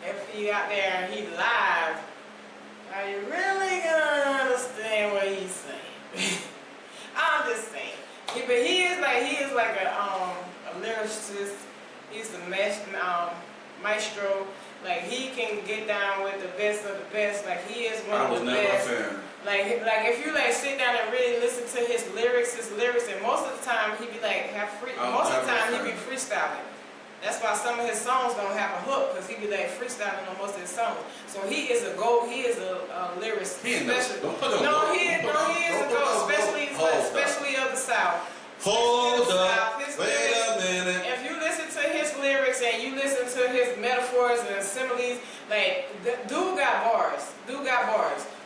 if he out there and he live, are you really gonna understand what he's saying? I'm just saying. But he is like a lyricist. He's a maestro. Like he can get down with the best of the best. Like he is one I of was the never best. a fan. Like if you like sit down and really listen to his lyrics, and most of the time he be like most of the time he be freestyling. That's why some of his songs don't have a hook, because he be like freestyling on most of his songs. So he is a lyricist. He ain't don't put No, he is a GOAT, especially of the South. Hold up, His wait lyrics, a minute. if you listen to his lyrics and you listen to his metaphors and similes, like, dude got bars.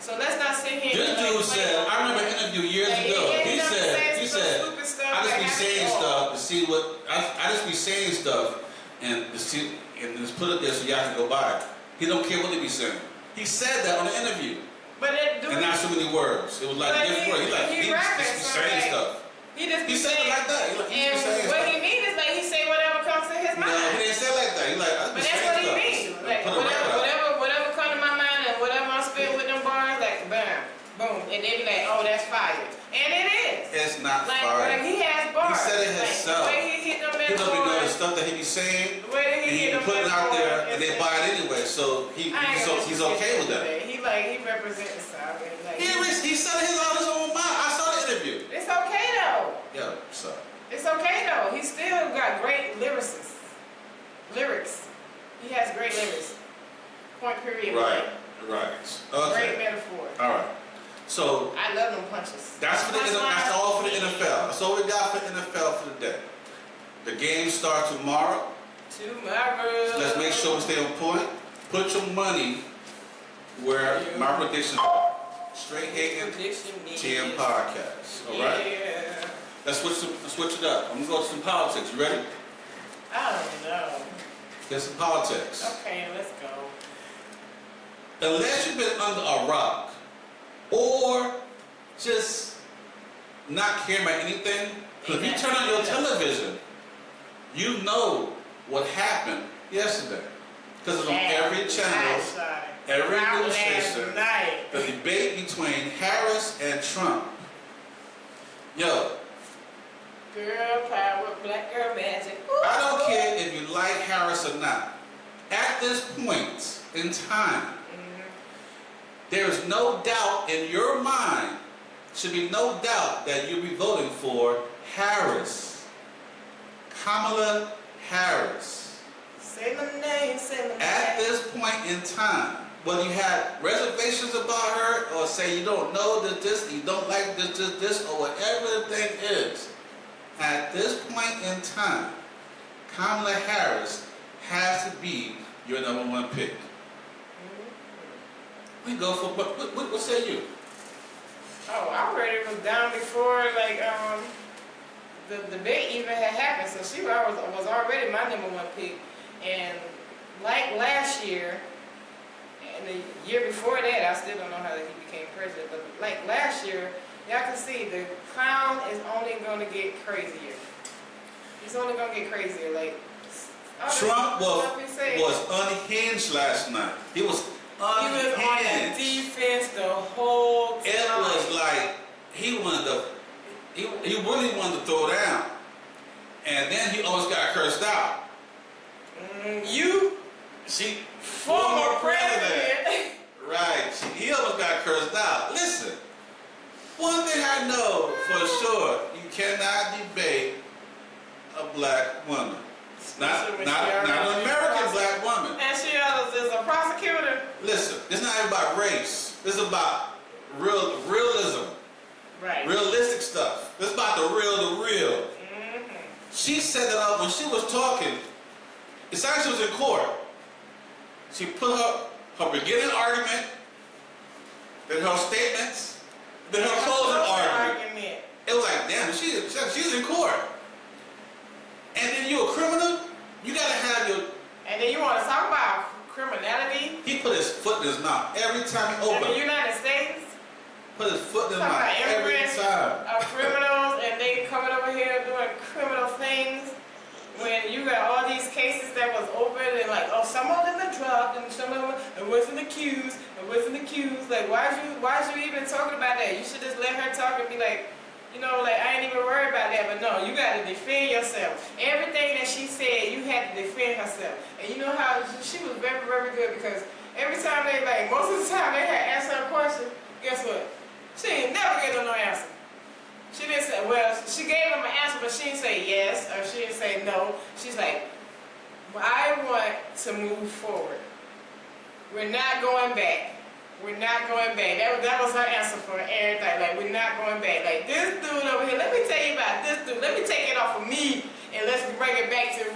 So let's not sit here This and dude said, I remember an interview years ago. He said, I just be saying stuff to see what, I just be saying stuff and to see, and just put it there so y'all can go by it. He don't care what they be saying. He said that on the interview. But and not so many words. It was like different words. He just be saying stuff. He just be He said it saying, like that. He just be saying and stuff. what and they be like, oh, that's fire. And it is. It's not Like, fire. he has bars. He said it Like, himself. the way he hit them He don't be doing the metaphors, stuff that he be saying, the way and he he hit be them putting it out there, metaphors, and they buy it anyway. So he's okay with that. He represents the South. And like, He said it out of his own mind. I saw the interview. it's okay though. Yeah, so. It's okay though. He still got great lyrics. He has great lyrics. Point period. Right. Okay. Great metaphor. All right. So I love them punches. that's all for the NFL. That's all we got for NFL for the day. The game starts tomorrow. Tomorrow. So let's make sure we stay on point. Put your money where my predictions are. Straight Hagen TM Podcast. All right. Yeah. Let's switch it up. I'm gonna go to some politics. You ready? I don't know. Get some politics. Okay, let's go. Unless you've been under a rock or just not caring about anything, because if you turn on your television, you know what happened yesterday. Because it's on every channel, every news station, the debate between Harris and Trump. Yo. Girl power, black girl magic. Ooh. I don't care if you like Harris or not. At this point in time, there is no doubt in your mind, should be no doubt that you'll be voting for Harris. Kamala Harris. Say my name, say my name. At this point in time, whether you had reservations about her or say you don't know this, you don't like this, or whatever the thing is, at this point in time, Kamala Harris has to be your #1 pick. We go for what say you? Oh, I already was down before the debate even had happened. So she was already my #1 pick. And like last year, and the year before that, I still don't know how he became president. But like last year, y'all can see the clown is only going to get crazier. He's only going to get crazier. Like Trump was unhinged last night. He was unhinged. He was on the defense the whole time. It was like he really wanted to throw down. And then he almost got cursed out. Former president. Right. He almost got cursed out. Listen, one thing I know for sure, you cannot debate a black woman. Not an American black woman. And she is a prosecutor. Listen, it's not about race. This is about realism. Right. Realistic stuff. This is about the real. She set it up when she was talking. It's like she was in court. She put her beginning argument, then her statements, then her closing argument. It was like, damn, she's in court. And then you a criminal, you gotta have your... And then you want to talk about criminality? He put his foot in his mouth every time he opened. In the United States? Put his foot in his mouth every time. Criminals, and they coming over here doing criminal things. When you got all these cases that was open and like, oh, some of them are dropped and some of them wasn't accused. Like, why'd you even talking about that? You should just let her talk and be like, you know, like, I ain't even worried about that. But no, you got to defend yourself. Everything that she said, you had to defend herself. And you know how she was very, very good, because every time most of the time they had asked her a question, guess what? She ain't never gave them no answer. She didn't say, well, she gave them an answer, but she didn't say yes, or she didn't say no. She's like, I want to move forward. We're not going back. That was her answer for everything. Like, we're not going back. Like, this dude over here, let me tell you about this dude. Let me take it off of me, and let's bring it back to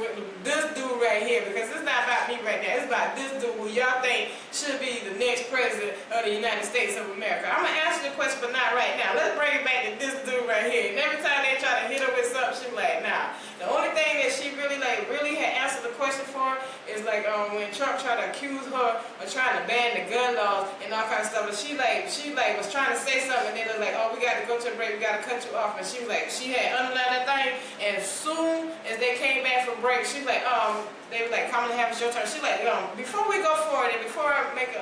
this dude right here, because it's not about me right now. It's about this dude who y'all think should be the next president of the United States of America. I'm going to answer the question, but not right now. Let's bring it back to this dude right here. And every time they try to hit her with something, she be like, nah. The only thing that she really had answered the question for is when Trump tried to accuse her of trying to ban the gun laws and all kind of stuff. But she was trying to say something, and they was like, oh, we got to go to a break, we got to cut you off. And she was like, she had underlined that thing, and as soon as they came back from break, she was like, they were like, Kamala Harris, your turn. She like, before we go forward and before I make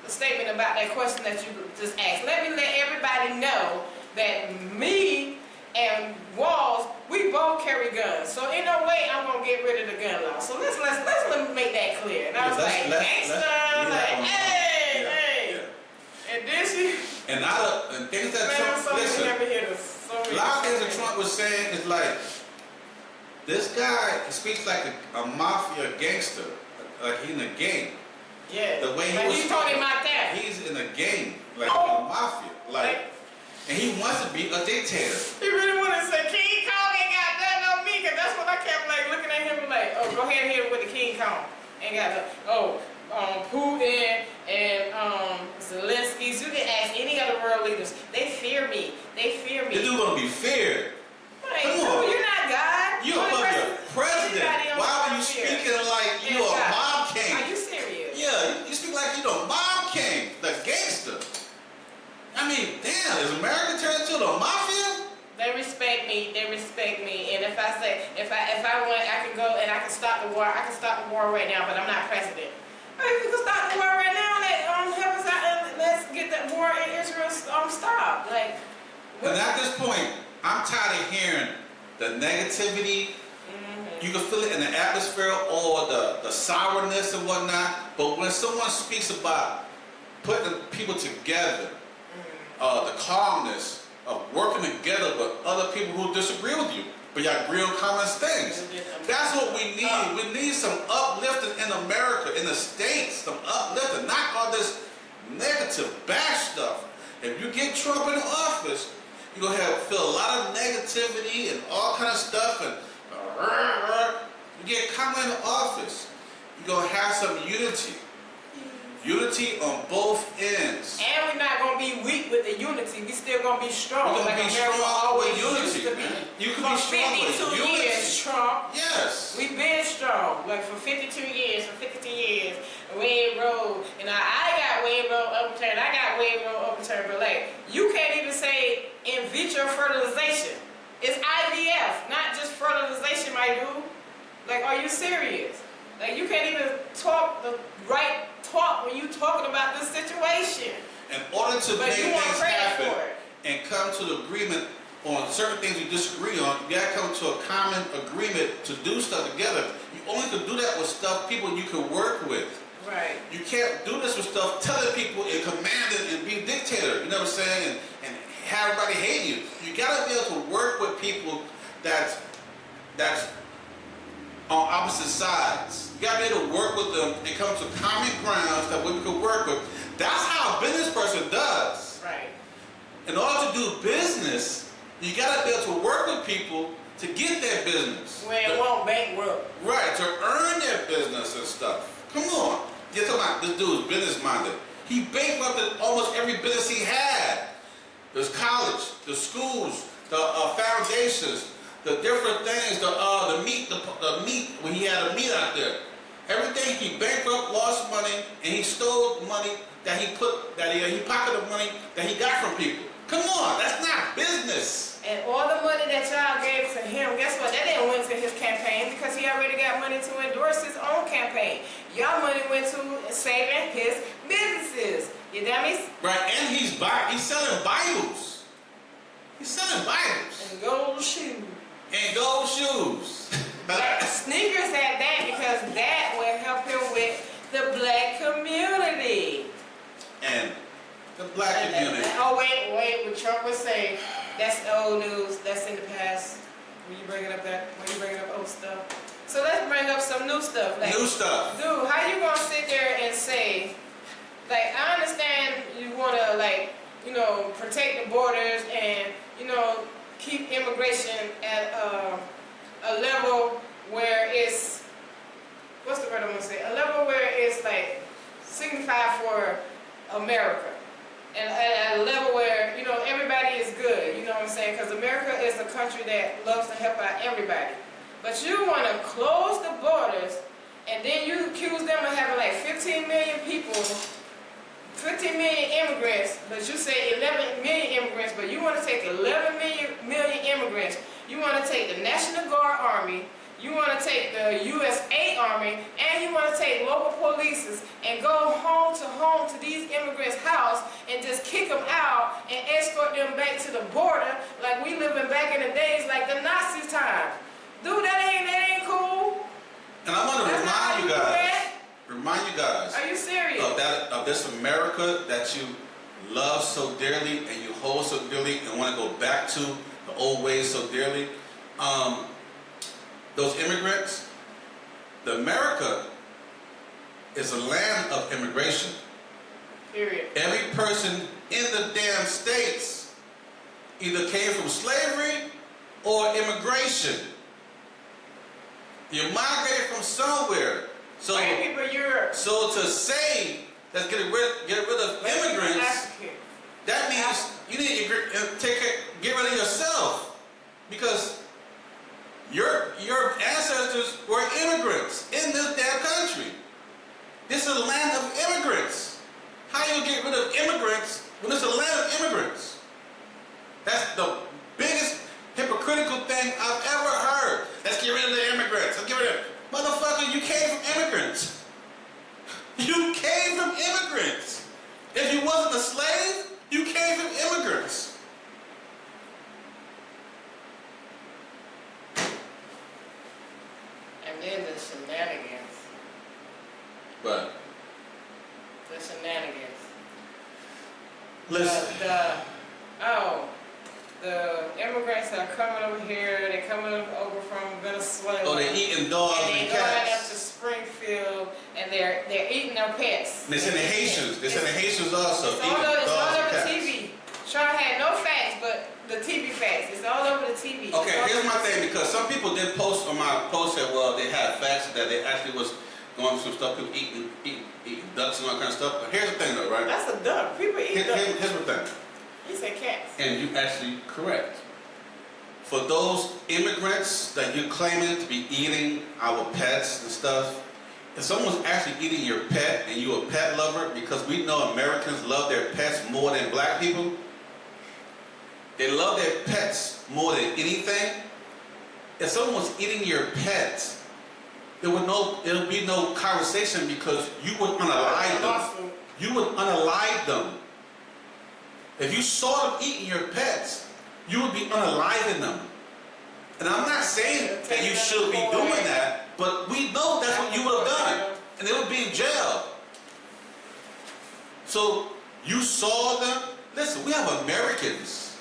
statement about that question that you just asked. Let me let everybody know that me and Walls, we both carry guns. So in no way I'm gonna get rid of the gun law. So let's make that clear. And I was like, gangsta, like, hey. And then she. And things that Trump, listen, a lot of things that Trump was saying is like, this guy speaks like a mafia gangster, like he's in a gang. Yeah. The way he was talking about that. He's in a gang, like a mafia, like, and he wants to be a dictator. He really wanted to say King Kong ain't got nothing on me, cause that's what I kept like looking at him like, oh, go ahead and hit him with the King Kong. Ain't got nothing. Putin and Zelensky. You can ask any other world leaders. They fear me. They fear me. This dude gonna be feared. Hey, dude, you're not God. You're the president. Why are you speaking like you a mob king? Are you serious? Yeah, you speak like you the mob king, the gangster. I mean, damn, is America turned into the mafia? They respect me. They respect me. And if I say, if I want, I can go and I can stop the war. I can stop the war right now, but I'm not president. If you can stop the war right now, help us out and let's get that war in Israel stopped. Like, and at this point, I'm tired of hearing the negativity. You can feel it in the atmosphere or the sourness and whatnot. But when someone speaks about putting people together, the calmness of working together with other people who disagree with you, but y'all agree on common things. That's what we need. We need some uplifting in America, in the States, some uplifting, not all this negative, bad stuff. If you get Trump in office, you're going to feel a lot of negativity and all kind of stuff, and you get Kamala in office, you're going to have some unity. Unity on both ends. And we're not going to be weak with the unity. We're still going to be strong. We're going to be strong with unity. You can be strong with unity. Years strong. Yes. We've been strong. Like for 52 years, Wade Road. And I got Wade Road overturned. I got Wade Road overturned. But like, you can't even say in vitro fertilization. It's IVF, not just fertilization, my dude. Like, are you serious? Like, you can't even talk the right talk when you talking about this situation. In order to make things happen and come to the agreement on certain things you disagree on, you gotta come to a common agreement to do stuff together. You only can do that with stuff, people you can work with. Right. You can't do this with stuff telling people and commanding and be dictator, you know what I'm saying, and have everybody hate you. You gotta be able to work with people that's on opposite sides. You gotta be able to work with them and come to common grounds that we can work with. That's how a business person does. Right. In order to do business, you gotta be able to work with people to get their business. Where it won't bankrupt. Right, to earn their business and stuff. Come on. You're talking about this dude's business minded. He bankrupted almost every business he had. There's college, the schools, the foundations, the different things, the meat, when he had a meat out there. Everything he bankrupt, lost money, and he stole money that he pocketed money that he got from people. Come on, that's not business. And all the money that y'all gave to him, guess what? That didn't went to his campaign because he already got money to endorse his own campaign. Y'all money went to saving his businesses. You dummies? Right, and he's selling Bibles. He's selling Bibles. And gold shoes. And gold shoes. Sneakers had that because that would help him with the black community. And the black community. Wait, what Trump would say, that's old news, that's in the past. When you bring it up old stuff. So let's bring up some new stuff. Like, new stuff. Dude, how you gonna sit there and say, like, I understand you wanna, like, you know, protect the borders and, you know, keep immigration at a level where it's, what's the word I'm gonna say? A level where it's like signified for America. And at a level where, you know, everybody is good, you know what I'm saying? Because America is a country that loves to help out everybody. But you want to close the borders, and then you accuse them of having like 15 million people, 15 million immigrants, but you say 11 million immigrants, but you want to take 11 million immigrants. You want to take the National Guard Army, You want to take the USA Army, and you want to take local police and go home to these immigrants' house and just kick them out and escort them back to the border like we living back in the days like the Nazi time. Dude, that ain't cool. And I want to remind you guys, Are you serious? of this America that you love so dearly and you hold so dearly and want to go back to the old ways so dearly. Those immigrants, the America is a land of immigration. Period. Every person in the damn states either came from slavery or immigration. You migrated from somewhere. So, White people in Europe. so to say let's get rid of immigrants, that means you need to get rid of yourself, because your ancestors were immigrants in this damn country. This is a land of immigrants. How you get rid of immigrants when it's a land of immigrants? That's the biggest hypocritical thing I've ever heard. Let's get rid of the immigrants. Let's get rid of them. Motherfucker, you came from immigrants. You came from immigrants. If you wasn't a slave, you came from immigrants. And then the shenanigans. But The shenanigans. listen, The immigrants are coming over here. They're coming over from Venezuela. oh, they eating dogs and and they're going up cats. to Springfield, and they're eating their pets. And they send the Haitians. They send the Haitians also. It's Eating all over, dogs and the cats. TV. Sean had no facts, but the TV facts. It's all over the TV. Okay, here's my thing, because some people did post on my post that, well, they had facts that they actually was going through some stuff, people eating ducks and all kind of stuff. But here's the thing though, right? That's a duck. People eat ducks. Here's the thing. He said cats. And you actually correct. For those immigrants that you're claiming to be eating our pets and stuff, if someone's actually eating your pet and you're a pet lover, because we know Americans love their pets more than black people, they love their pets more than anything. If someone was eating your pets, there would be no conversation, because you would unalive them. You would unalive them. If you saw them eating your pets, you would be unaliving them. And I'm not saying that you should be doing that, but we know that's what you would have done. And they would be in jail. So you saw them. Listen, we have Americans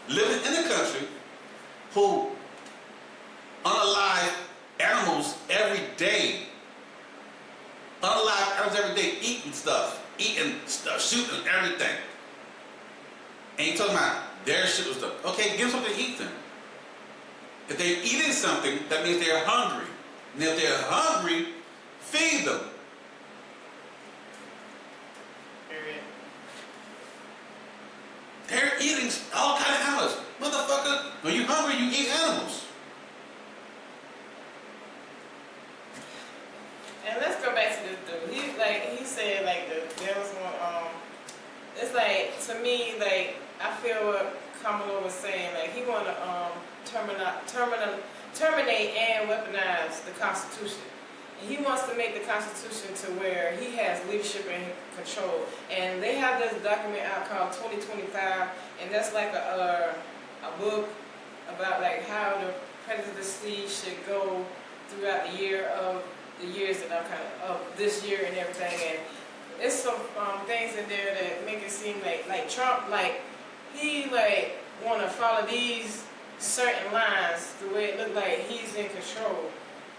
living in the country who unalive animals every day. Unalive animals every day, eating stuff, shooting everything. And you talking about their shit was stuff. Okay, give them something to eat then. If they're eating something, that means they're hungry. And if they're hungry, feed them. Period. They're eating all kinds of animals. Motherfucker, when you're hungry, you eat animals. And let's go back to this dude. He said there was one, it's like, to me, like, I feel what Kamala was saying, like, he want to terminate and weaponize the Constitution. And he wants to make the Constitution to where he has leadership and control. And they have this document out called 2025, and that's like a book about like how the presidency should go throughout the years and of this year and everything. And there's some things in there that make it seem like Trump, like he want to follow these certain lines the way it look like he's in control,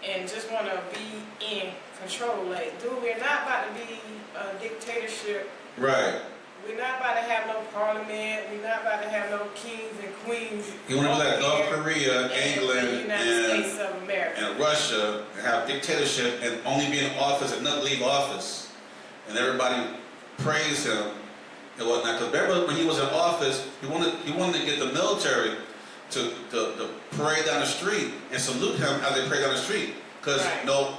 and just want to be in control. Like, dude, we're not about to be a dictatorship. Right. We're not about to have no parliament. We're not about to have no kings and queens. You want to let North Korea, England, the United States of America, and Russia have dictatorship and only be in office and not leave office, and everybody praise him and whatnot. Because remember, when he was in office, he wanted to get the military to parade down the street and salute him as they parade down the street. Because right. no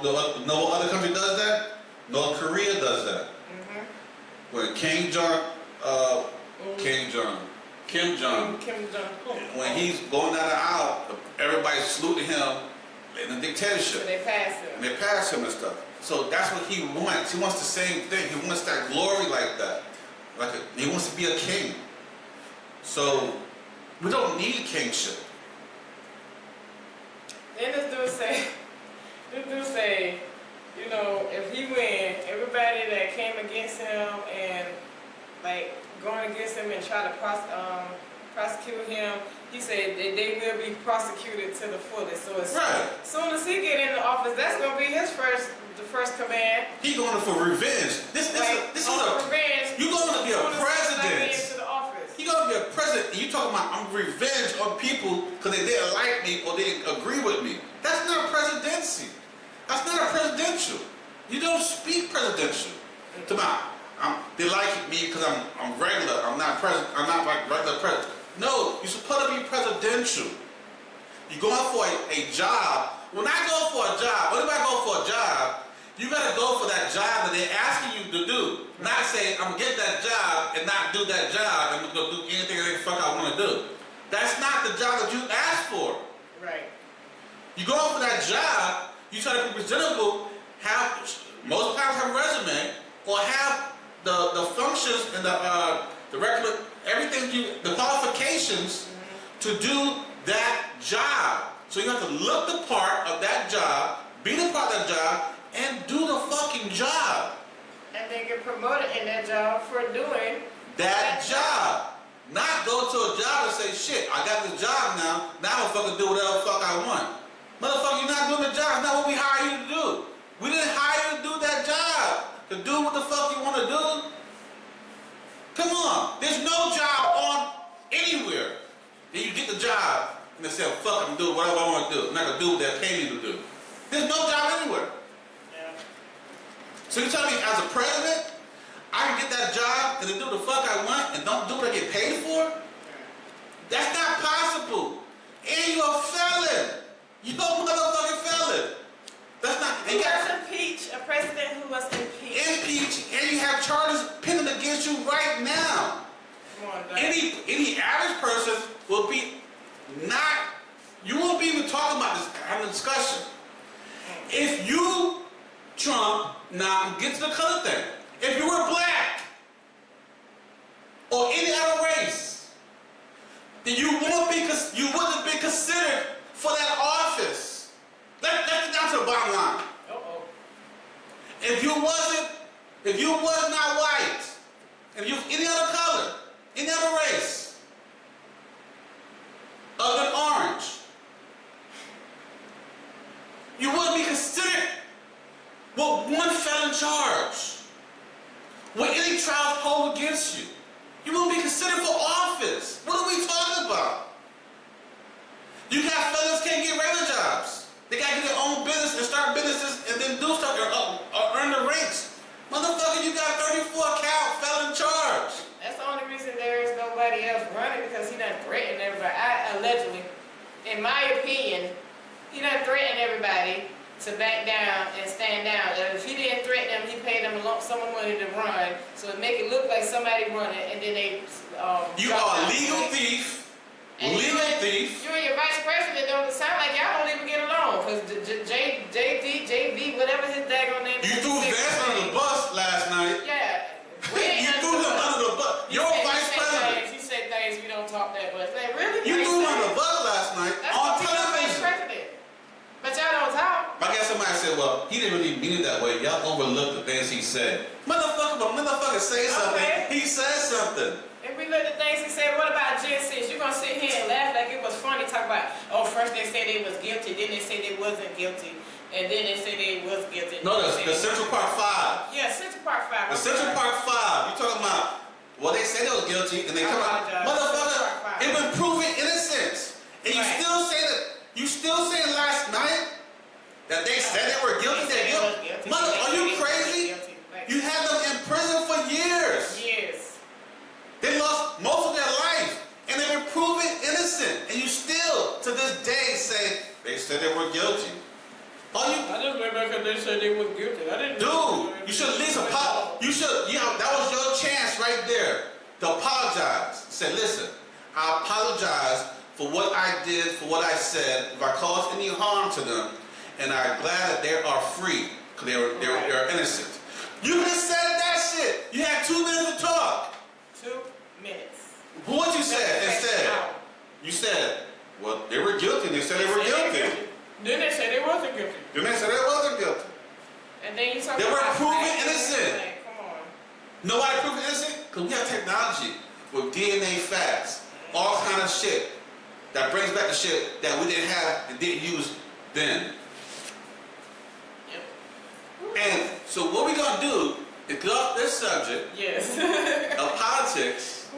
other country does that. North Korea does that. Mm-hmm. When Kim Jong, when he's going down the aisle, everybody's saluting him in a So dictatorship. they passed And him. they pass him and stuff. So that's what he wants. He wants the same thing. He wants that glory like that. He wants to be a king. So we don't need kingship. Then this dude say, you know, if he win, everybody that came against him and like going against him and try to prosecute him, he said that they will be prosecuted to the fullest. So as soon as he get into office, that's gonna be the first command. He going for revenge. This is a revenge. you going to be a president. Into the office. You going to be a president. And you talking about I'm revenge on people because they didn't like me or they didn't agree with me. That's not a presidency. That's not a presidential. You don't speak presidential. They like me because I'm regular. I'm not like regular president. No, you're supposed to be presidential. You're going for a job. When I go for a job, when I go for a job, you gotta go for that job that they're asking you to do. Not say, I'm gonna get that job and not do that job and I'm gonna do anything that the fuck I wanna do. That's not the job that you asked for. Right. You go for that job, you try to be presentable, most times have a resume, or have the functions and the regular, everything the qualifications to do that job. So you have to look the part of that job, be the part of that job, and do the fucking job. And then get promoted in that job for doing that job. Not go to a job and say, shit, I got this job now I'm gonna fucking do whatever the fuck I want. Motherfucker, you're not doing the job. It's not what we hired you to do. We didn't hire you to do that job. To do what the fuck you want to do. Come on. There's no job on anywhere. Then you get the job and they say, fuck, I'm doing whatever I want to do. I'm not gonna do what they pay me to do. There's no job anywhere. Yeah. So you tell me as a president, I can get that job and then do the fuck I want and don't do what I get paid for? That's not possible. And you're a felon. You're a motherfucking felon. That's not. Who was impeached? A president who was impeached. Impeached, and you have charges pending against you right now. Come on, Any average person will be not. You won't be even talking about this, having a discussion. If you, Trump, now get to the color thing. If you were black or any other race, then you wouldn't be considered for that office. Let's get down to the bottom line. Uh-oh. If you was not white, if you any other color, any other race, other than orange, you wouldn't be considered with one felon charge. With any trial hold against you. You won't be considered for office. What are we talking about? You got felons can't get regular jobs. They got to get their own business and start businesses and then do stuff or earn the ranks. Motherfucker, you got 34 count felon charge. That's the only reason there is nobody else running, because he done threatened everybody. Allegedly, in my opinion, he done threatened everybody to back down and stand down. If he didn't threaten them, he paid them a lump sum of money to run, so it make it look like somebody running, and then they you are a legal thief. Legal thief. You and your vice president don't sound like y'all don't even get along, because JV, whatever his daggone name is. You threw Vance under the bus last night. Yeah. You threw him under the bus. Your vice president. He said things we don't talk that much. Like, really? You threw him under the bus last night on television. But y'all don't talk. I guess somebody said, well, he didn't really mean it that way. Y'all overlooked the things he said. Motherfucker say something. Okay. He said something. If we look at things he said, what about Gen 6? You're going to sit here and laugh like it was funny, talk about, oh, first they said they was guilty, then they said they wasn't guilty, and then they said they was guilty. No, the Central Park 5. Yeah, Central Park 5. The Central Park 5. You talking about, well, they say they was guilty, and they come out, motherfucker, it been proven innocent. And you still say last night that they said they were guilty, they're guilty. Mother, are you crazy? You had them in prison for years. Years. They lost most of their life, and they've been proven innocent. And you still, to this day, say they said they were guilty. I just remember because they said they were guilty. I didn't. Dude, you should at least apologize. You should, that was your chance right there to apologize. Say, listen, I apologize for what I did, for what I said, if I caused any harm to them, and I'm glad that they are free, because they're innocent. You could have said that shit. You had 2 minutes to talk. 2 minutes. What you said instead? You said, well, they were guilty. They said they were guilty. Then they said they wasn't guilty. Then they said they wasn't guilty. And then you talk they about were proven innocent. Like, come on. Nobody proven innocent? Because we have technology with DNA facts, all kind of shit that brings back the shit that we didn't have and didn't use then. Yep. And so what we're going to do is get off this subject of politics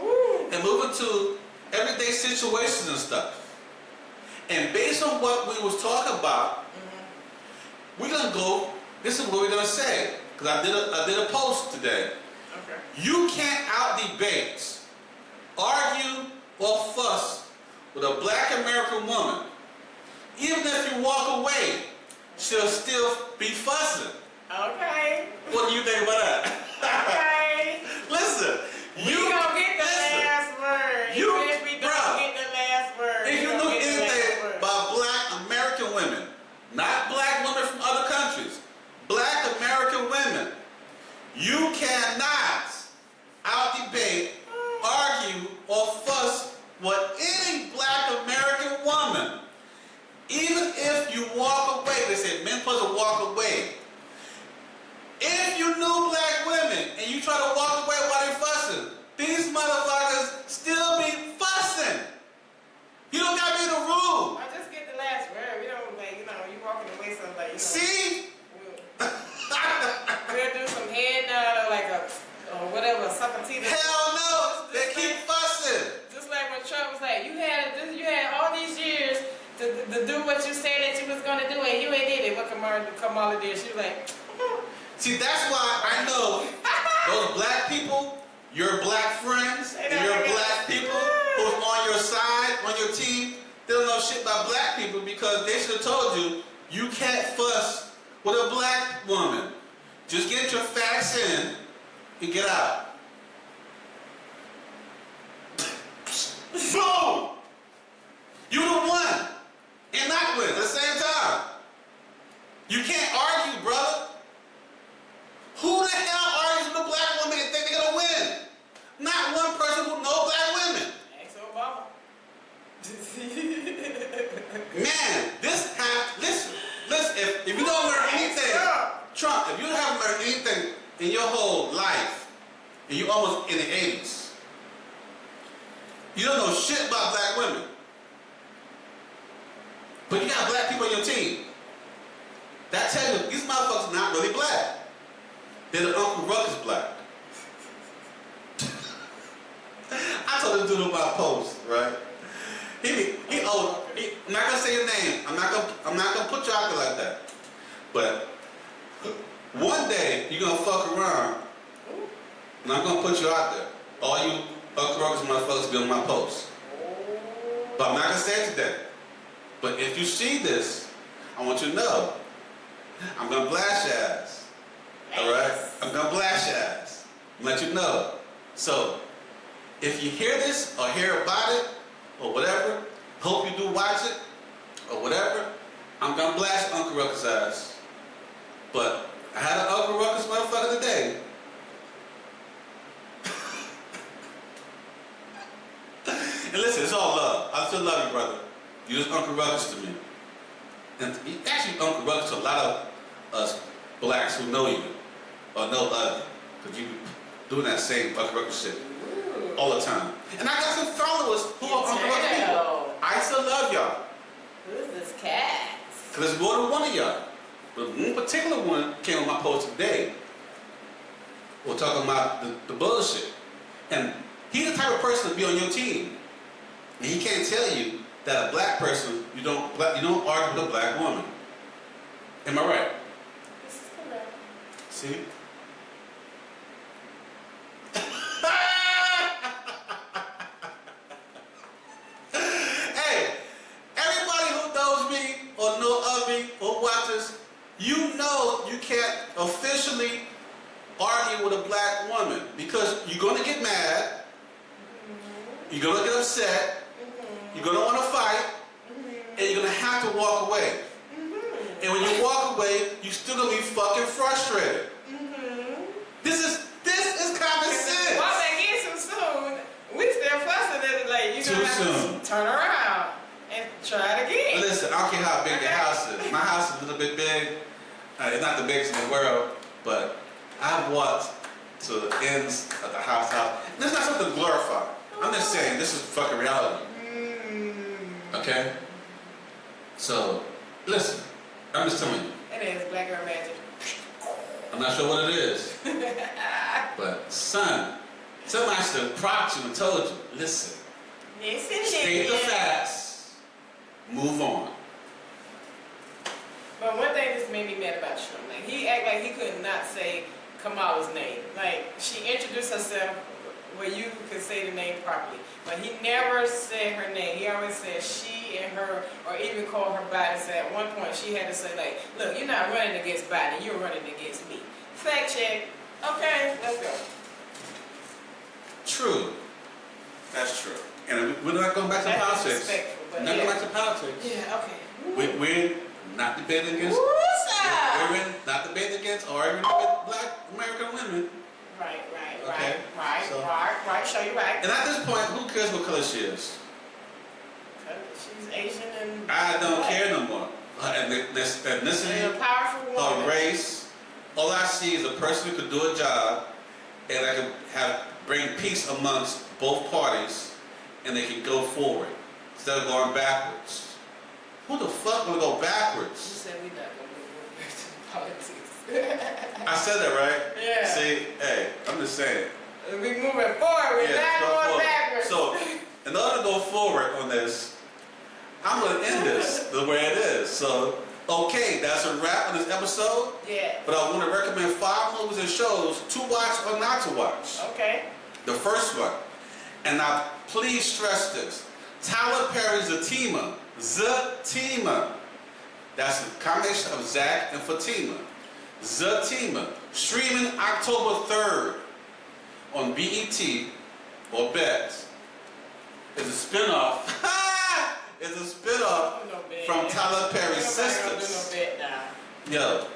and move into everyday situations and stuff. And based on what we was talking about, we're going to go, this is what we're going to say. Because I did a post today. Okay. You can't out-debate, argue, or fuss with a black American woman. Even if you walk away, she'll still be fussing. Okay. What do you think about that? Okay. Listen. You gonna get the last word. Even if we don't get the last word. If you know anything about black American women, not black women from other countries, black American women, you cannot out-debate, argue, or fuss with any black American woman. Even if you walk away, they say men supposed to walk away. If you knew black women and you try to walk away while they're fussing, these motherfuckers still be fussing. You don't gotta be in the room. I just get the last word. We don't like, you walking away so like, See? We'll do some head nod or like or whatever, sucking teeth. Hell no, they keep fussing. Just like when Trump was like, you had all these years to do what you said that you was gonna do and you ain't did it. What Kamala did? She was like, see, that's why I know those black people, your black friends, and your black people who's on your side, on your team, they don't know shit about black people because they should have told you, you can't fuss with a black woman. Just get your facts in and get out. Boom! You the one and not win at the same time. You can't argue, brother. Who the hell argues with a black woman and think they're gonna win? Not one person who knows black women. Ask Obama. Man, listen, if you don't learn anything, Trump, if you haven't learned anything in your whole life, and you're almost in the 80s, you don't know shit about black women. But you got black people on your team. That tells you, these motherfuckers not really black. They're the Uncle Ruckus black. I told this dude on my post, right? I'm not gonna say his name. I'm not gonna put you out there like that. But one day you're gonna fuck around, and I'm gonna put you out there. All you Uncle Ruckus motherfuckers be on my post. But I'm not gonna say it today. But if you see this, I want you to know, I'm gonna blast your ass. Alright? I'm gonna blast your ass. I'm gonna let you know. So, if you hear this or hear about it or whatever, hope you do watch it or whatever, I'm gonna blast Uncle Ruckus' ass. But I had an Uncle Ruckus motherfucker today. And listen, it's all love. I still love you, brother. You're just Uncle Ruckus to me. And actually Uncle Ruckus to a lot of us blacks who know you or know of you. Because you doing that same Uncle Ruckus shit all the time. And I got some followers who are Uncle Ruckus people. I still love y'all. Who's this cat? Because there's more than one of y'all. But one particular one came on my post today. We're talking about the bullshit. And he's the type of person to be on your team. And he can't tell you that a black person, you don't argue with a black woman. Am I right? This is correct. See? Hey, everybody who knows me or know of me or watches, you know you can't officially argue with a black woman because you're going to get mad, you're going to get upset, You're gonna want to fight, and you're gonna have to walk away. And when you walk away, you're still gonna be fucking frustrated. This is common sense. Walk back in too soon. We still fussing at it like you Too know how soon. to turn around and try it again. Listen, I don't care how big your house is. My house is a little bit big. It's not the biggest in the world, but I've walked to the ends of the house. This is not something to glorify. I'm just saying this is fucking reality. Okay? So, listen, I'm just telling you. It is Black Girl Magic. I'm not sure what it is. But, son, somebody should have propped you and told you, listen, state the facts, move on. But one thing just made me mad about Trump. Like, he act like he could not say Kamala's name. Like, she introduced herself where you could say the name properly. But he never said her name. He always said she and her, or even called her Biden. So at one point she had to say, like, look, you're not running against Biden, you're running against me. Fact check. Okay, let's go. True. That's true. And we're not going back to That's politics. disrespectful, but Not yeah. going back to politics. Yeah, okay. We're not debating against Woo-sa! women, not debating against or even with Black American women. Right. Okay, so- Right. Show you right. And at this point, who cares what color she is? She's Asian and I don't black. care no more. Her And ethnicity, a powerful woman. her race, all I see is a person who could do a job and that can bring peace amongst both parties and they can go forward instead of going backwards. Who the fuck wanna go You backwards? said we not gonna move back to politics. I said that right? Yeah. See, hey, I'm just saying. We moving forward, we're Yeah, not go going forward. backwards. So, in order to go forward on this, I'm going to end this the way it is. So, okay, that's a wrap on this episode. Yeah. But I want to recommend 5 movies and shows to watch or not to watch. Okay. The first one, and now please stress this, Tyler Perry's Zatima. Zatima. That's a combination of Zach and Fatima. Zatima. Streaming October 3rd on BET or BET. It's a spinoff. It's a spinoff from Tyler Perry's Sisters. Do no bet now. Yo,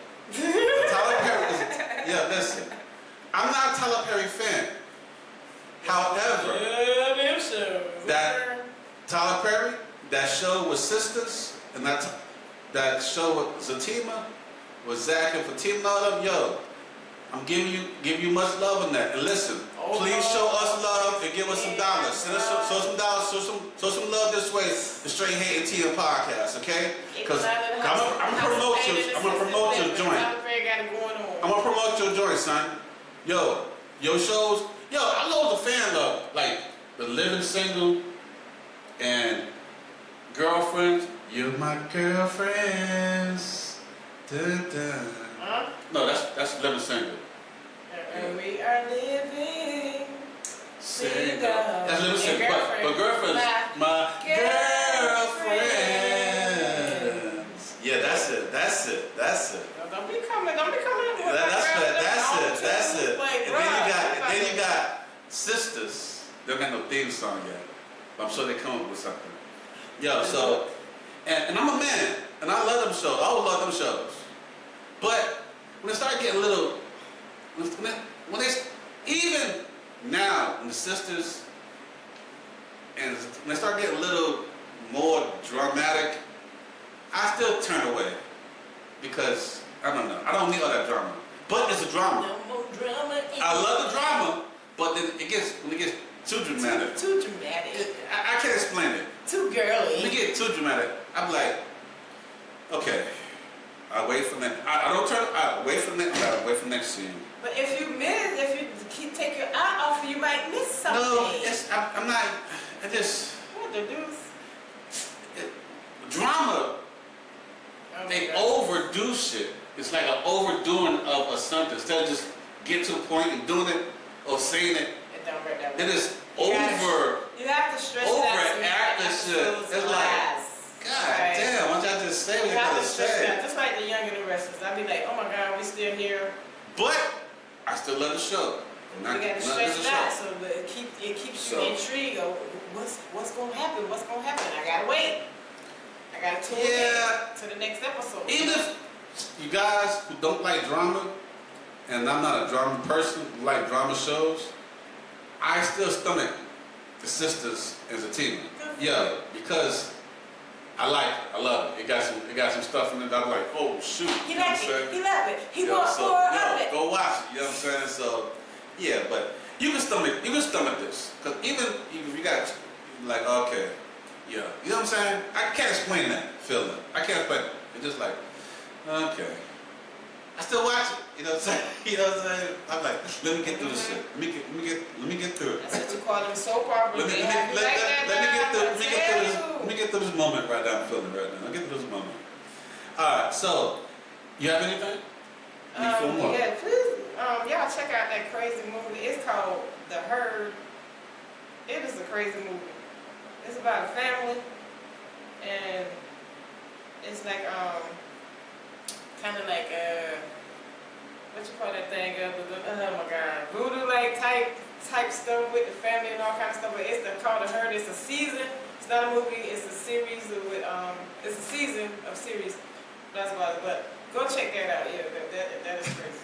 Tyler Perry is, yeah, listen, I'm not a Tyler Perry fan. However, Them shows. that Tyler Perry, that show with Sisters, and that show with Zatima, with Zach and Fatima, and all them, yo, I'm giving you much love on that. And listen, please show us love and give us some dollars. Send us some dollars, show some love this way. The Straight Hate and TM podcast, okay? Because I'm gonna promote your joint. I'm gonna promote your joint, son. Yo, your shows. Yo, I loads of fan love, like The Living Single and Girlfriends. You're my girlfriends. Dun, dun. Huh? No, that's Living Single. And we are living single. That's Living Single. But Girlfriends, my girlfriends. Yeah, that's it. Don't be coming up with That's it. Like, And then you got Sisters. They don't got no theme song yet. But I'm sure they come up with something. Yo, so, and I'm a man, and I love them shows. I always love them shows. But when they start getting a little, when they, even now, when the Sisters, and when they start getting a little more dramatic, I still turn away. Because, I don't know, I don't need all that drama. But it's a drama. No more drama. I love the drama, but then when it gets too dramatic. Too dramatic. I can't explain it. Too girly. When it get too dramatic, I'm like, okay, I wait for that. I wait for the next scene. But if you take your eye off, you might miss something. No, I'm not, What the deuce? drama, they overdo shit. It's like an overdoing of a something. Instead of just getting to the point and doing it or saying it, It don't work that way. it is over. You have to stress it out. Overact this shit. It's like, God damn, why don't y'all just say what you gotta say? Just like the Young and the Restless. I'd be like, oh my God, we still here. But I still love the show. You gotta stretch it out so that it keeps you intrigued. Of what's gonna happen? What's gonna happen? I gotta wait. I gotta tune in to the next episode. Even if you guys who don't like drama, and I'm not a drama person, who like drama shows, I still stomach the Sisters as a team. Yeah, because I like it. I love it. It got some stuff in it that I'm like, oh shoot. He like it. He love it. He want so, more of it. Go watch it. You know what I'm saying? So yeah, but you can stomach this. Cause even if you got like, okay, yeah. You know what I'm saying? I can't explain that feeling. I can't explain it. It's just like, okay. I still watch it. You know what I'm saying? You know what I'm saying? I'm like, let me get through this shit. Let me get through it. That's what you call them soap operas. Let me get through this moment right now. I'm feeling right now. I'll get through this moment. Alright, so you have anything? Yeah, please y'all check out that crazy movie. It's called The Herd. It is a crazy movie. It's about a family, and it's like kind of like what you call that thing? Oh my God, voodoo like type stuff with the family and all kind of stuff. But it's called The Herd. It's a season. It's not a movie. It's a series with it's a season of series. That's about it. But go check that out. Yeah, that is crazy.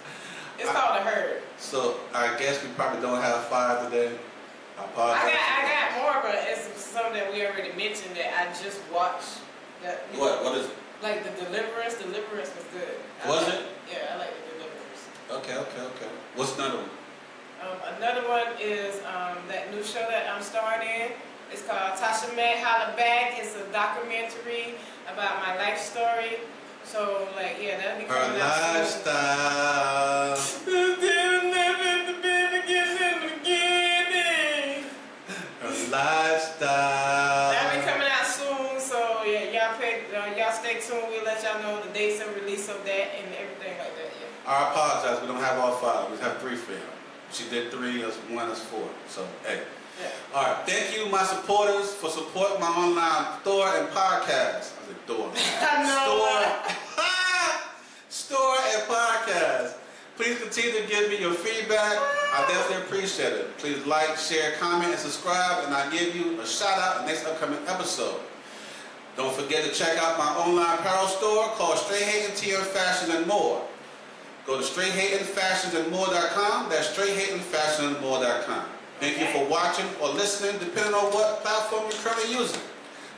It's called The Herd. So I guess we probably don't have 5 today. I apologize. I got more, but it's something that we already mentioned that I just watched. What is it? Like The Deliverance. Deliverance was good. Was it? Yeah, I like The Deliverance. Okay. What's another one? Another one is that new show that I'm starring in. It's called Tasha May Holla Back. It's a documentary about my life story. So, like, yeah, that'll be coming out soon. Her lifestyle. Her lifestyle. That'll be coming out soon. So, yeah, y'all stay tuned. We'll let y'all know the dates of release of that and everything like that. Yeah. I apologize. We don't have all 5. We have 3 for you. She did 3. That's 1. That's 4. So, hey. Yeah. All right. Thank you, my supporters, for supporting my online store and podcast. I said door. I know. Store and podcast. Please continue to give me your feedback. I definitely appreciate it. Please like, share, comment, and subscribe, and I'll give you a shout out in the next upcoming episode. Don't forget to check out my online apparel store called Straight Hating TM Fashion and More. Go to straighthatingfashionsandmore.com. That's straighthatingfashionsandmore.com. Thank you for watching or listening, depending on what platform you're currently using.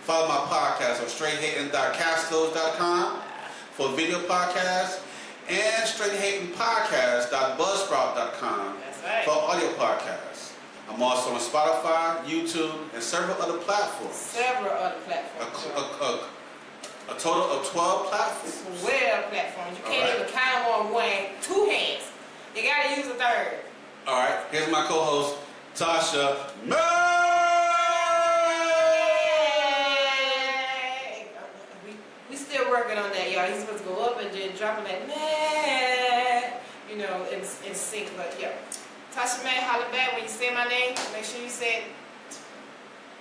Follow my podcast on straighthating.castles.com for video podcasts and straighthatingpodcast.buzzsprout.com for audio podcasts. I'm also on Spotify, YouTube, and several other platforms. A total of 12 platforms. 12 platforms. You can't even count them on 2 hands. You gotta use a 3rd. All right, here's my co-host, Tasha May. We still working on that, y'all. He's supposed to go up and then drop it like, man, you know, in sync. But yeah, Tasha May, holla back when you say my name. Make sure you say it.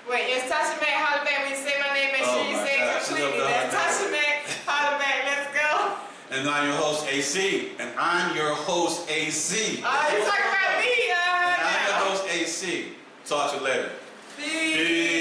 Wait, it's Tasha May, holla back when you say my name. Make sure you say it completely. That's Tasha May, holla back. Let's go. And I'm your host, AC. Oh, you talking about me? I'm your host, AC. Talk to you later. Peace.